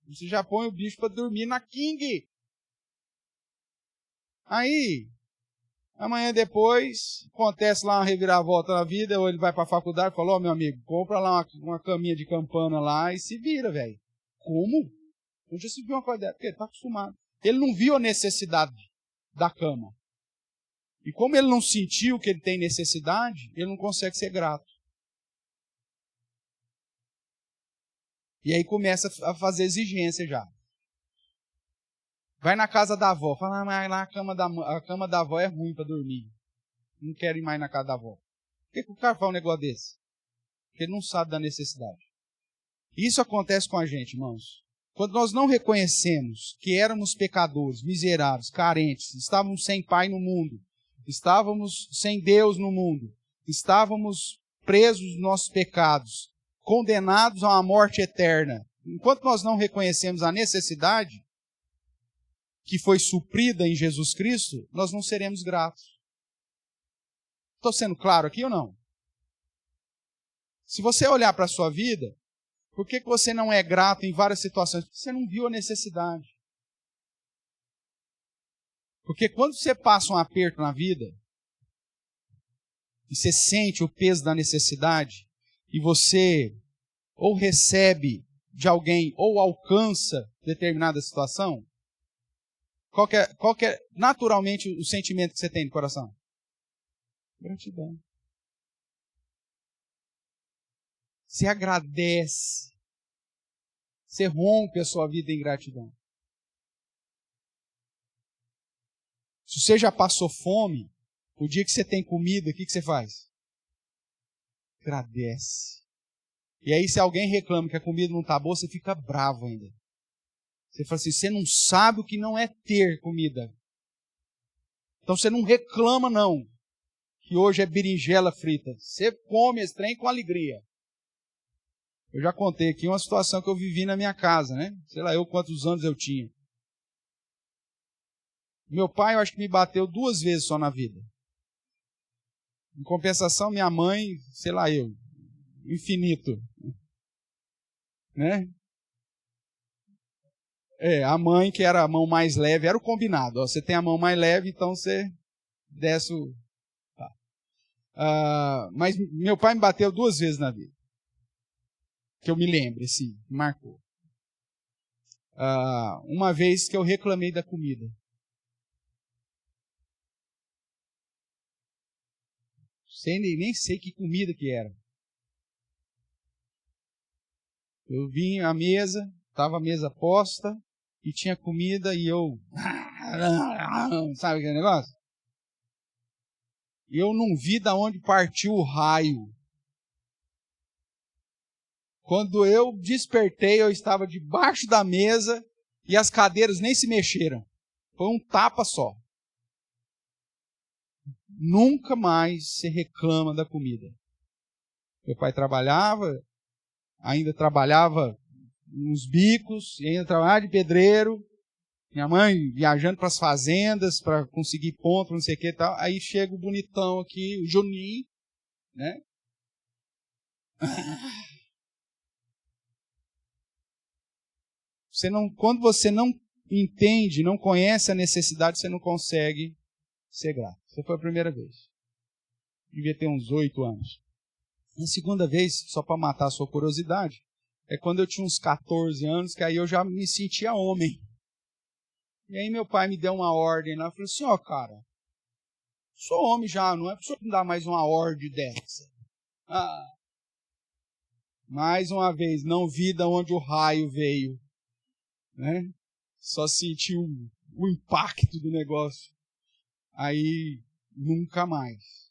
Você já põe o bicho para dormir na King. Aí, amanhã depois, acontece lá uma reviravolta na vida, ou ele vai para a faculdade e fala: meu amigo, compra lá uma caminha de campana lá e se vira, velho. Como? Eu já se viu uma coisa dessa, porque ele está acostumado. Ele não viu a necessidade da cama. E como ele não sentiu que ele tem necessidade, ele não consegue ser grato. E aí começa a fazer exigência já. Vai na casa da avó. Fala, mas lá a cama da avó é ruim para dormir. Não quero ir mais na casa da avó. Por que o cara fala um negócio desse? Porque ele não sabe da necessidade. Isso acontece com a gente, irmãos. Quando nós não reconhecemos que éramos pecadores, miseráveis, carentes, estávamos sem pai no mundo, estávamos sem Deus no mundo, estávamos presos nos nossos pecados, condenados a uma morte eterna. Enquanto nós não reconhecemos a necessidade que foi suprida em Jesus Cristo, nós não seremos gratos. Estou sendo claro aqui ou não? Se você olhar para a sua vida, por que você não é grato em várias situações? Porque você não viu a necessidade. Porque quando você passa um aperto na vida, e você sente o peso da necessidade, e você ou recebe de alguém, ou alcança determinada situação, qual que é naturalmente o sentimento que você tem no coração? Gratidão. Você agradece. Você rompe a sua vida em gratidão. Se você já passou fome, o dia que você tem comida, o que você faz? Agradece. E aí, se alguém reclama que a comida não está boa, você fica bravo ainda. Você fala assim: você não sabe o que não é ter comida. Então você não reclama, não, que hoje é berinjela frita. Você come esse trem com alegria. Eu já contei aqui uma situação que eu vivi na minha casa, né? Sei lá eu quantos anos eu tinha. Meu pai, eu acho que me bateu 2 vezes só na vida. Em compensação, minha mãe, sei lá eu, infinito. Né? A mãe, que era a mão mais leve, era o combinado. Ó, você tem a mão mais leve, então você desce o... Tá. Mas meu pai me bateu 2 vezes na vida. Que eu me lembre, assim, marcou. Uma vez que eu reclamei da comida. Nem sei que comida que era. Eu vim à mesa, estava a mesa posta, e tinha comida, e eu Sabe aquele negócio? Eu não vi de onde partiu o raio. Quando eu despertei, eu estava debaixo da mesa e as cadeiras nem se mexeram. Foi um tapa só. Nunca mais se reclama da comida. Meu pai ainda trabalhava nos bicos, ainda trabalhava de pedreiro. Minha mãe viajando para as fazendas para conseguir ponto, não sei o que e tal. Aí chega o bonitão aqui, o Juninho, né? Quando você não entende, não conhece a necessidade, você não consegue ser grato. Essa foi a primeira vez. Devia ter uns 8 anos. A segunda vez, só para matar a sua curiosidade, é quando eu tinha uns 14 anos, que aí eu já me sentia homem. E aí meu pai me deu uma ordem lá, eu falei assim, ó, cara, sou homem já, não é para o senhor me dar mais uma ordem dessa. Mais uma vez, não vi de onde o raio veio. Né? Só senti o impacto do negócio. Aí, nunca mais.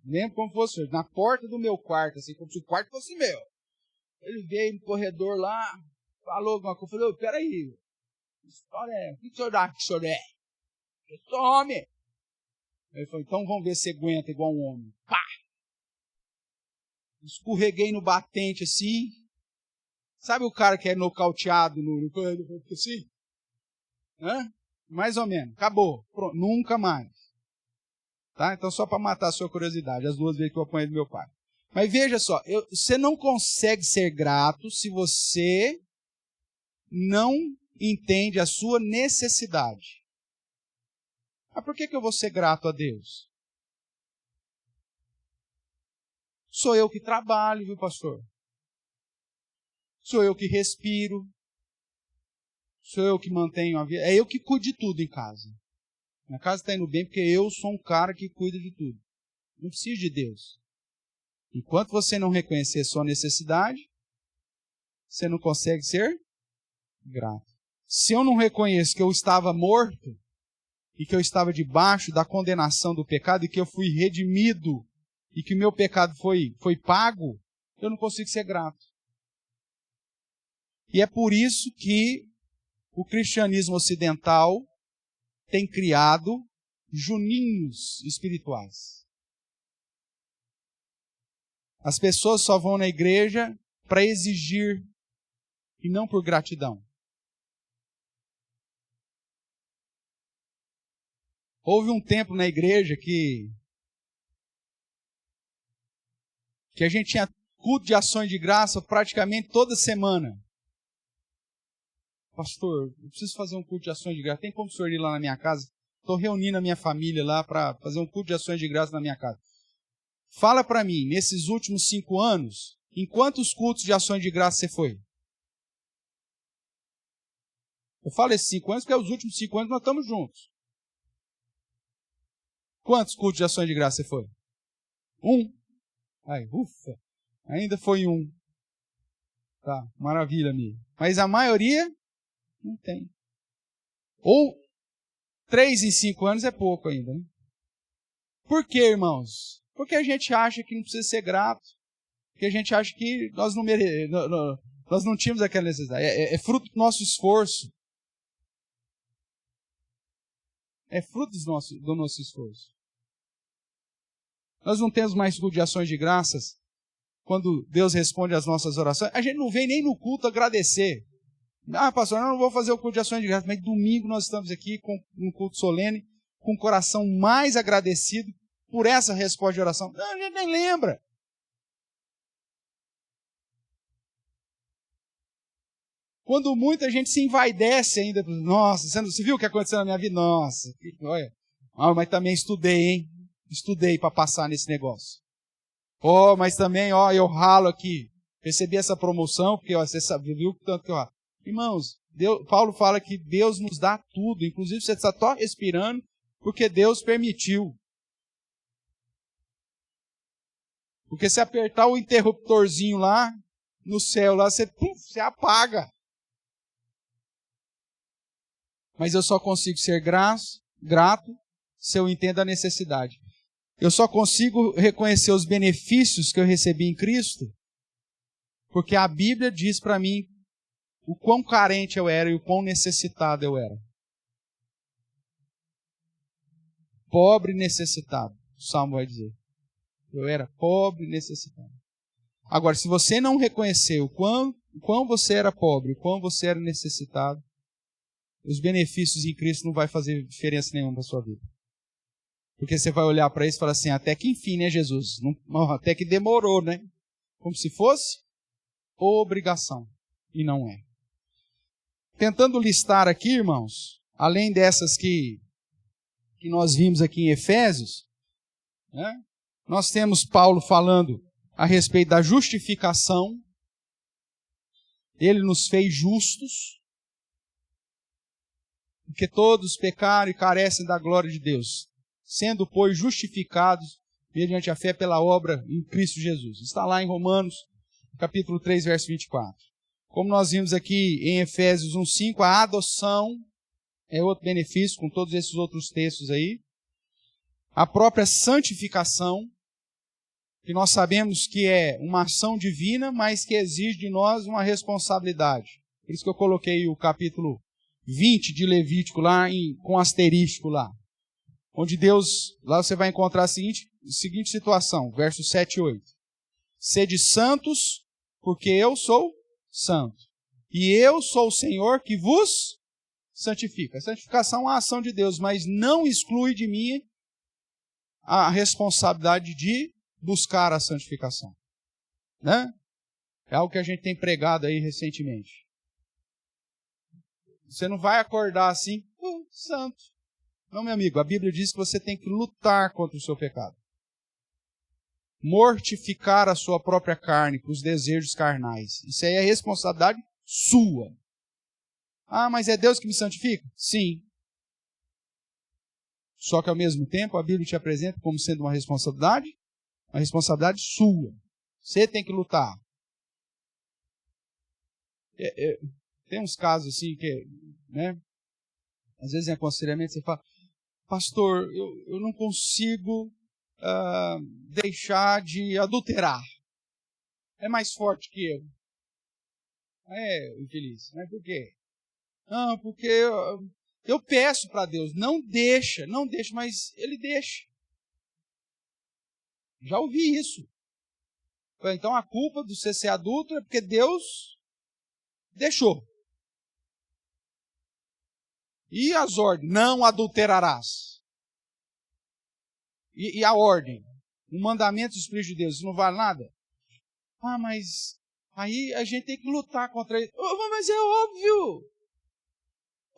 Lembro como fosse na porta do meu quarto, assim, como se o quarto fosse meu. Ele veio no corredor lá, falou alguma coisa, eu falei, peraí, que história é? O que o senhor acha que o senhor é? Eu sou homem. Ele falou, então vamos ver se aguenta igual um homem. Pá! Escorreguei no batente assim. Sabe o cara que é nocauteado no assim? Hã? Mais ou menos. Acabou. Pronto. Nunca mais. Tá? Então, só para matar a sua curiosidade, as 2 vezes que eu apanhei do meu pai. Mas veja só, você não consegue ser grato se você não entende a sua necessidade. Mas por que eu vou ser grato a Deus? Sou eu que trabalho, viu, pastor? Sou eu que respiro. Sou eu que mantenho a vida. É eu que cuido de tudo em casa. Minha casa está indo bem porque eu sou um cara que cuida de tudo. Não preciso de Deus. Enquanto você não reconhecer sua necessidade, você não consegue ser grato. Se eu não reconheço que eu estava morto e que eu estava debaixo da condenação do pecado e que eu fui redimido e que o meu pecado foi pago, eu não consigo ser grato. E é por isso que o cristianismo ocidental tem criado juninhos espirituais. As pessoas só vão na igreja para exigir e não por gratidão. Houve um tempo na igreja que a gente tinha culto de ações de graça praticamente toda semana. Pastor, eu preciso fazer um culto de ações de graça. Tem como o senhor ir lá na minha casa? Estou reunindo a minha família lá para fazer um culto de ações de graça na minha casa. Fala para mim, nesses últimos 5 anos, em quantos cultos de ações de graça você foi? Eu falo esses 5 anos porque é os últimos 5 anos nós estamos juntos. Quantos cultos de ações de graça você foi? 1? Ai, ufa, ainda foi 1. Tá, maravilha, amigo. Mas a maioria não tem. Ou 3 em 5 anos é pouco ainda, né? Por quê, irmãos? Porque a gente acha que não precisa ser grato. Porque a gente acha que nós não tínhamos aquela necessidade. É fruto do nosso esforço. É fruto do nosso esforço. Nós não temos mais culto de ações de graças. Quando Deus responde às nossas orações, a gente não vem nem no culto agradecer. Ah, pastor, eu não vou fazer o culto de ações de graças, mas domingo nós estamos aqui com um culto solene, com o coração mais agradecido por essa resposta de oração. Não, a gente nem lembra. Quando muita gente se envaidece ainda, nossa, você viu o que aconteceu na minha vida? Nossa, olha. Ah, mas também estudei, hein? Estudei para passar nesse negócio. Mas também, eu ralo aqui. Recebi essa promoção, porque você viu o tanto que eu ralo. Irmãos, Paulo fala que Deus nos dá tudo, inclusive você está só respirando, porque Deus permitiu. Porque se apertar o interruptorzinho lá, no céu, lá, você apaga. Mas eu só consigo ser grato se eu entendo a necessidade. Eu só consigo reconhecer os benefícios que eu recebi em Cristo porque a Bíblia diz para mim o quão carente eu era e o quão necessitado eu era. Pobre e necessitado, o Salmo vai dizer. Eu era pobre e necessitado. Agora, se você não reconhecer o quão você era pobre, o quão você era necessitado, os benefícios em Cristo não vai fazer diferença nenhuma para a sua vida. Porque você vai olhar para isso e falar assim, até que enfim, né, Jesus? Não, até que demorou, né? Como se fosse obrigação. E não é. Tentando listar aqui, irmãos, além dessas que nós vimos aqui em Efésios, né, nós temos Paulo falando a respeito da justificação. Ele nos fez justos, porque todos pecaram e carecem da glória de Deus, sendo, pois, justificados mediante a fé pela obra em Cristo Jesus. Está lá em Romanos, capítulo 3, verso 24. Como nós vimos aqui em Efésios 1:5, a adoção é outro benefício, com todos esses outros textos aí. A própria santificação, que nós sabemos que é uma ação divina, mas que exige de nós uma responsabilidade. Por isso que eu coloquei o capítulo 20 de Levítico lá com asterístico lá. Onde Deus, lá você vai encontrar a seguinte situação, versos 7 e 8. Sede santos, porque eu sou santo. E eu sou o Senhor que vos santifica. A santificação é uma ação de Deus, mas não exclui de mim a responsabilidade de buscar a santificação. Né? É algo que a gente tem pregado aí recentemente. Você não vai acordar assim, santo. Não, meu amigo, a Bíblia diz que você tem que lutar contra o seu pecado. Mortificar a sua própria carne com os desejos carnais. Isso aí é responsabilidade sua. Ah, mas é Deus que me santifica? Sim. Só que ao mesmo tempo a Bíblia te apresenta como sendo uma responsabilidade sua. Você tem que lutar. Tem uns casos assim que, né? Às vezes em aconselhamento você fala, pastor, eu não consigo deixar de adulterar. É mais forte que eu. Infeliz. Mas por quê? Não, porque eu peço para Deus, não deixa, mas Ele deixa. Já ouvi isso. Então a culpa de você ser adulto é porque Deus deixou. E as ordens? Não adulterarás. E a ordem? O mandamento do Espírito de Deus, isso não vale nada? Ah, mas aí a gente tem que lutar contra ele. Mas é óbvio.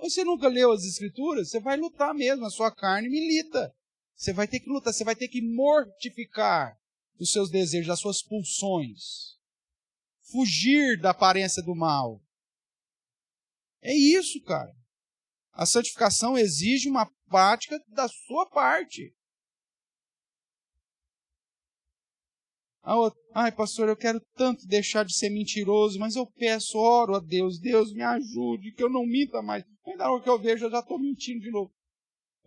Você nunca leu as Escrituras? Você vai lutar mesmo, a sua carne milita. Você vai ter que lutar, você vai ter que mortificar os seus desejos, as suas pulsões. Fugir da aparência do mal. É isso, cara. A santificação exige uma prática da sua parte. Ai, pastor, eu quero tanto deixar de ser mentiroso, mas eu peço, oro a Deus, Deus me ajude, que eu não minta mais. Mas na hora que eu vejo, eu já estou mentindo de novo.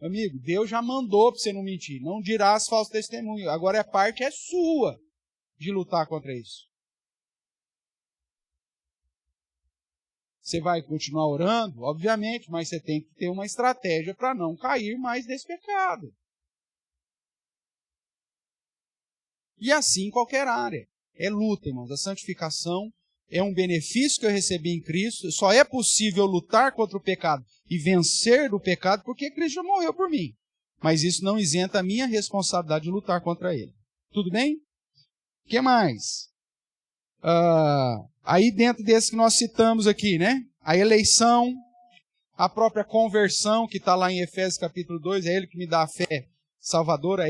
Amigo, Deus já mandou para você não mentir. Não dirás falso testemunho. Agora a parte é sua de lutar contra isso. Você vai continuar orando, obviamente, mas você tem que ter uma estratégia para não cair mais nesse pecado. E assim em qualquer área. É luta, irmãos. A santificação é um benefício que eu recebi em Cristo. Só é possível lutar contra o pecado e vencer do pecado porque Cristo já morreu por mim. Mas isso não isenta a minha responsabilidade de lutar contra ele. Tudo bem? O que mais? Aí dentro desse que nós citamos aqui, né? A eleição, a própria conversão, que está lá em Efésios capítulo 2, é Ele que me dá a fé salvadora,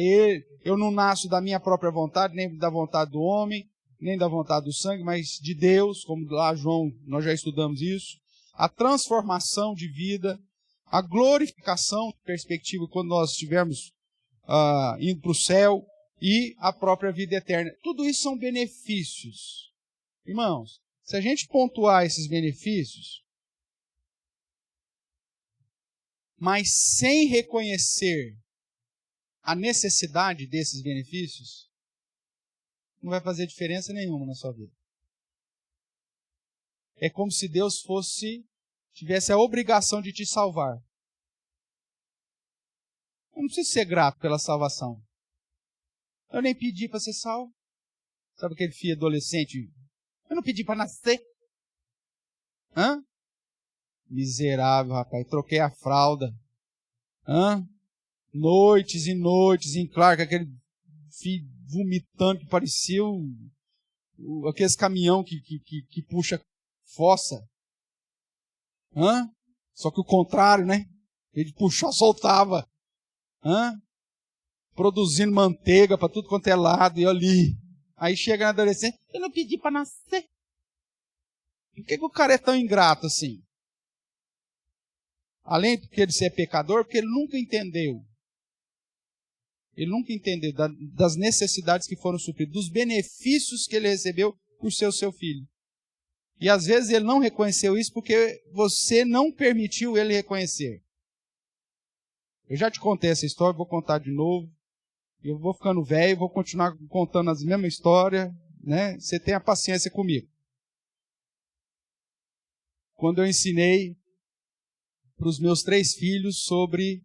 eu não nasço da minha própria vontade, nem da vontade do homem, nem da vontade do sangue, mas de Deus, como lá João, nós já estudamos isso. A transformação de vida, a glorificação de perspectiva quando nós estivermos indo para o céu e a própria vida eterna. Tudo isso são benefícios. Irmãos, se a gente pontuar esses benefícios, mas sem reconhecer a necessidade desses benefícios, não vai fazer diferença nenhuma na sua vida. É como se Deus tivesse a obrigação de te salvar. Eu não preciso ser grato pela salvação. Eu nem pedi para ser salvo. Sabe aquele filho adolescente? Eu não pedi para nascer. Hã? Miserável, rapaz. Troquei a fralda. Hã? Noites e noites em claro, com aquele filho vomitando que parecia aqueles caminhão que puxa fossa. Hã? Só que o contrário, né? Ele puxava, soltava. Hã? Produzindo manteiga para tudo quanto é lado, e ali. Aí chega na adolescência, eu não pedi para nascer. Por que o cara é tão ingrato assim? Além de ele ser pecador, porque ele nunca entendeu. Ele nunca entendeu das necessidades que foram supridas, dos benefícios que ele recebeu por ser o seu filho. E às vezes ele não reconheceu isso porque você não permitiu ele reconhecer. Eu já te contei essa história, vou contar de novo. Eu vou ficando velho, vou continuar contando as mesmas histórias, né? Você tenha paciência comigo. Quando eu ensinei para os meus 3 filhos sobre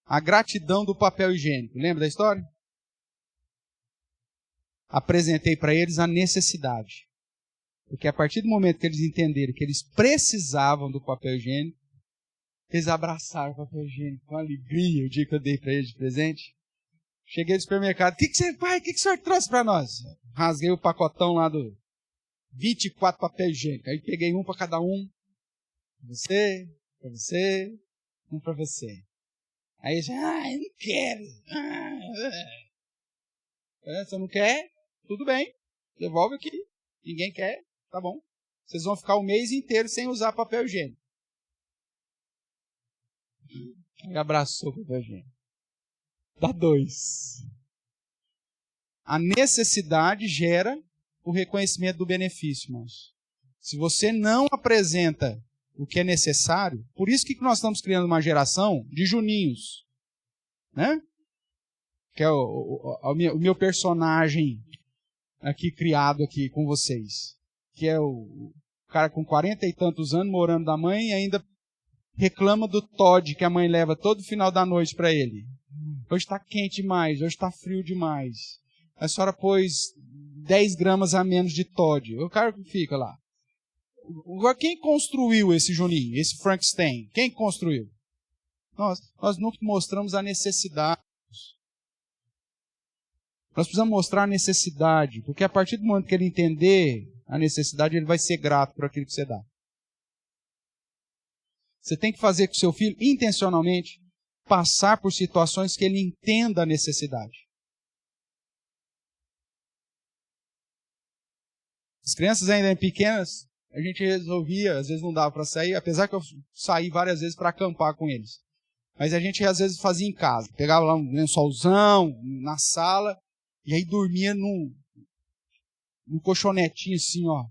a gratidão do papel higiênico. Lembra da história? Apresentei para eles a necessidade. Porque a partir do momento que eles entenderam que eles precisavam do papel higiênico, eles abraçaram o papel higiênico com alegria o dia que eu dei para eles de presente. Cheguei no supermercado, o que o senhor trouxe para nós? Rasguei o pacotão lá do 24 papel higiênico. Aí peguei um para cada um. Para você, um para você. Aí eu eu não quero. Você não quer? Tudo bem. Devolve aqui. Ninguém quer? Tá bom. Vocês vão ficar o mês inteiro sem usar papel higiênico. Ele abraçou o papel higiênico. Dá 2. A necessidade gera o reconhecimento do benefício, irmãos. Se você não apresenta o que é necessário, por isso que nós estamos criando uma geração de Juninhos, né? Que é o meu personagem aqui criado aqui com vocês, que é o cara com 40 e tantos anos morando da mãe e ainda reclama do Todd que a mãe leva todo final da noite para ele. Hoje está quente demais, hoje está frio demais. A senhora pôs 10 gramas a menos de Todd. O cara que fica lá. Quem construiu esse Juninho, esse Frankenstein? Quem construiu? Nós nunca mostramos a necessidade. Nós precisamos mostrar a necessidade, porque a partir do momento que ele entender a necessidade, ele vai ser grato por aquilo que você dá. Você tem que fazer com o seu filho, intencionalmente, passar por situações que ele entenda a necessidade. As crianças ainda pequenas, a gente resolvia, às vezes não dava para sair, apesar que eu saí várias vezes para acampar com eles. Mas a gente às vezes fazia em casa. Pegava lá um lençolzão na sala e aí dormia num colchonetinho assim, ó.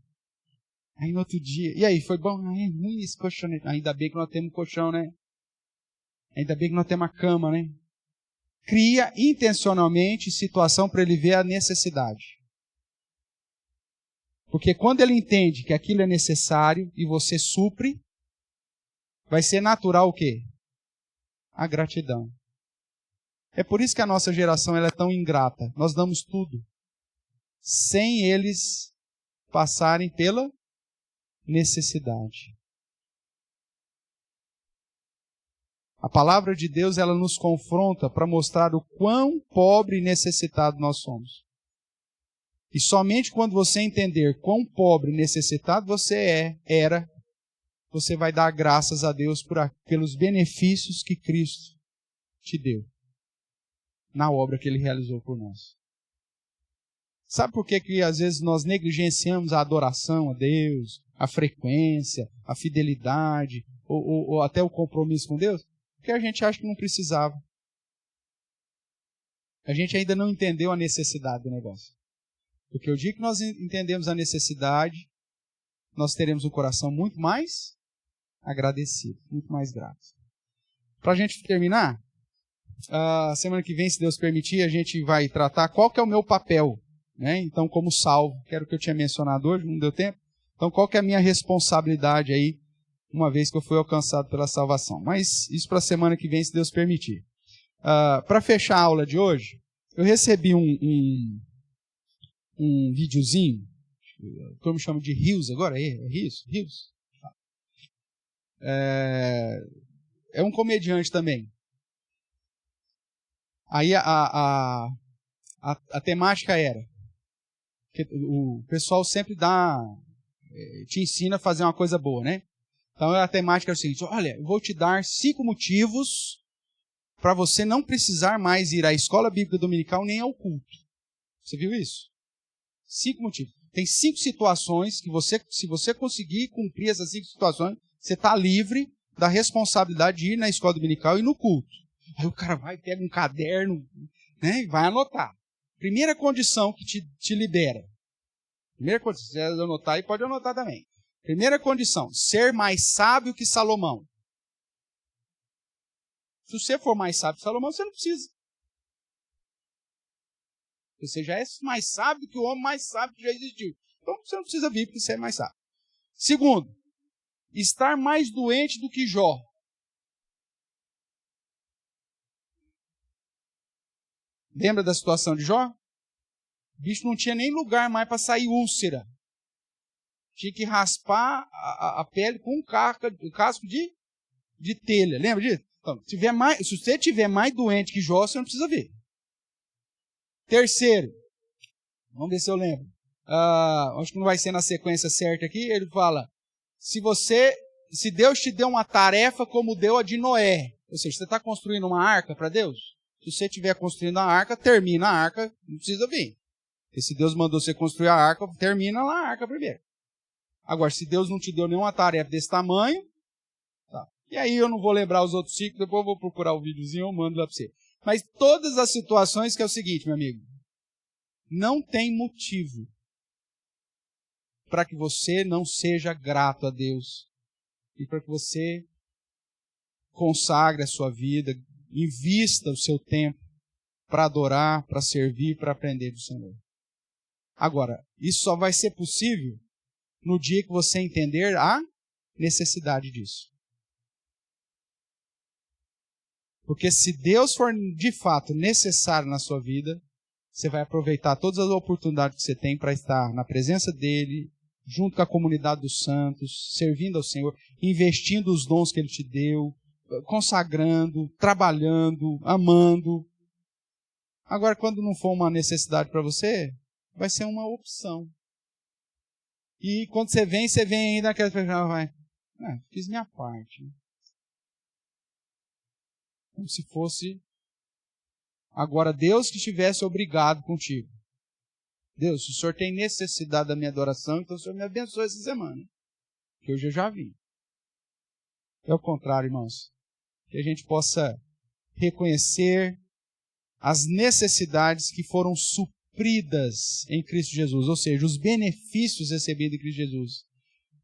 Aí no outro dia, e aí, foi bom? É ruim esse colchonete. Ainda bem que nós temos um colchão, né? Ainda bem que nós temos uma cama, né? Cria intencionalmente situação para ele ver a necessidade. Porque quando ele entende que aquilo é necessário e você supre, vai ser natural o quê? A gratidão. É por isso que a nossa geração ela é tão ingrata. Nós damos tudo sem eles passarem pela necessidade. A palavra de Deus ela nos confronta para mostrar o quão pobre e necessitado nós somos. E somente quando você entender quão pobre e necessitado você era, você vai dar graças a Deus pelos benefícios que Cristo te deu na obra que Ele realizou por nós. Sabe por que às vezes nós negligenciamos a adoração a Deus, a frequência, a fidelidade, ou até o compromisso com Deus? Porque a gente acha que não precisava. A gente ainda não entendeu a necessidade do negócio. Porque o dia que nós entendemos a necessidade, nós teremos um coração muito mais agradecido, muito mais grato. Para a gente terminar, semana que vem, se Deus permitir, a gente vai tratar qual que é o meu papel, né? Então, como salvo, que era o que eu tinha mencionado hoje, não deu tempo. Então, qual que é a minha responsabilidade aí, uma vez que eu fui alcançado pela salvação? Mas isso para a semana que vem, se Deus permitir. Para fechar a aula de hoje, eu recebi um videozinho, como chama de Rios agora? Rios? É um comediante também. Aí a temática era que o pessoal sempre te ensina a fazer uma coisa boa, né? Então a temática é o seguinte: olha, eu vou te dar 5 motivos para você não precisar mais ir à escola bíblica dominical nem ao culto. Você viu isso? 5 motivos. Tem 5 situações que se você conseguir cumprir essas 5 situações, você está livre da responsabilidade de ir na escola dominical e no culto. Aí o cara vai, pega um caderno, né, e vai anotar. Primeira condição que te libera. Primeira condição, se você anotar aí, pode anotar também. Primeira condição, ser mais sábio que Salomão. Se você for mais sábio que Salomão, você não precisa. Você já é mais sábio que o homem mais sábio que já existiu. Então você não precisa vir porque você é mais sábio. Segundo, estar mais doente do que Jó. Lembra da situação de Jó? O bicho não tinha nem lugar mais para sair úlcera. Tinha que raspar a pele com um casco de telha. Lembra disso? Então, se você tiver mais doente que Jó, você não precisa ver. Terceiro, vamos ver se eu lembro. Acho que não vai ser na sequência certa aqui. Ele fala: se Deus te deu uma tarefa como deu a de Noé, ou seja, você está construindo uma arca para Deus? Se você estiver construindo a arca, termina a arca, não precisa vir. Porque se Deus mandou você construir a arca, termina lá a arca primeiro. Agora, se Deus não te deu nenhuma tarefa desse tamanho, tá. E aí eu não vou lembrar os outros 5, depois eu vou procurar o videozinho e eu mando lá para você. Mas todas as situações que é o seguinte, meu amigo, não tem motivo para que você não seja grato a Deus e para que você consagre a sua vida, invista o seu tempo para adorar, para servir, para aprender do Senhor. Agora, isso só vai ser possível no dia que você entender a necessidade disso. Porque se Deus for de fato necessário na sua vida, você vai aproveitar todas as oportunidades que você tem para estar na presença dEle, junto com a comunidade dos santos, servindo ao Senhor, investindo os dons que Ele te deu, consagrando, trabalhando, amando. Agora, quando não for uma necessidade para você, vai ser uma opção. E quando você vem ainda aquela pessoa, fiz minha parte. Como se fosse agora Deus que estivesse obrigado contigo. Deus, o Senhor tem necessidade da minha adoração, então o Senhor me abençoe essa semana. Que hoje eu já vim. É o contrário, irmãos. Que a gente possa reconhecer as necessidades que foram supridas em Cristo Jesus, ou seja, os benefícios recebidos em Cristo Jesus.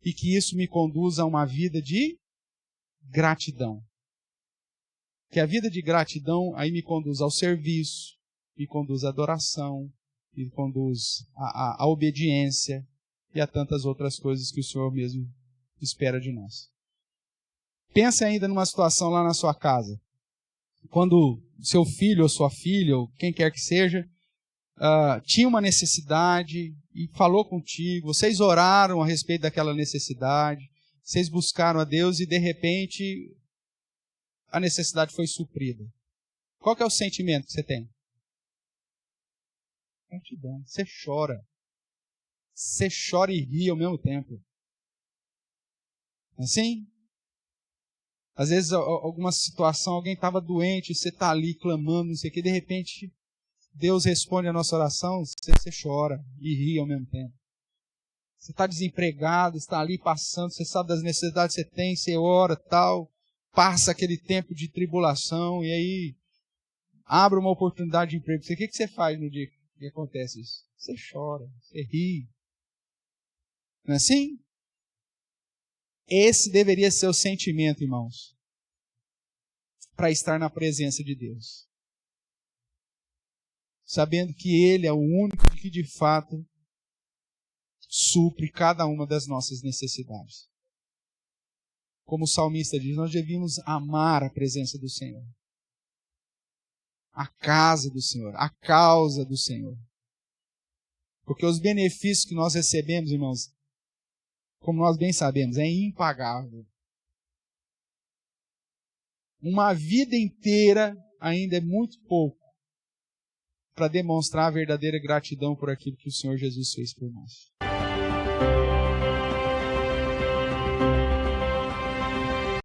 E que isso me conduza a uma vida de gratidão. Que a vida de gratidão aí me conduz ao serviço, me conduz à adoração, me conduz à obediência e a tantas outras coisas que o Senhor mesmo espera de nós. Pense ainda numa situação lá na sua casa, quando seu filho ou sua filha, ou quem quer que seja, tinha uma necessidade e falou contigo, vocês oraram a respeito daquela necessidade, vocês buscaram a Deus e de repente a necessidade foi suprida. Qual que é o sentimento que você tem? Gratidão. Você chora. Você chora e ri ao mesmo tempo. Assim? Às vezes, alguma situação, alguém estava doente, você está ali clamando, não sei o que, de repente, Deus responde a nossa oração, você chora e ri ao mesmo tempo. Você está desempregado, está ali passando, você sabe das necessidades que você tem, você ora, tal, passa aquele tempo de tribulação e aí abre uma oportunidade de emprego. O que você faz no dia que acontece isso? Você chora, você ri. Não é assim? Esse deveria ser o sentimento, irmãos. para estar na presença de Deus. Sabendo que Ele é o único que de fato supre cada uma das nossas necessidades. Como o salmista diz, nós devíamos amar a presença do Senhor, a casa do Senhor, a causa do Senhor. Porque os benefícios que nós recebemos, irmãos, como nós bem sabemos, é impagável. Uma vida inteira ainda é muito pouco para demonstrar a verdadeira gratidão por aquilo que o Senhor Jesus fez por nós.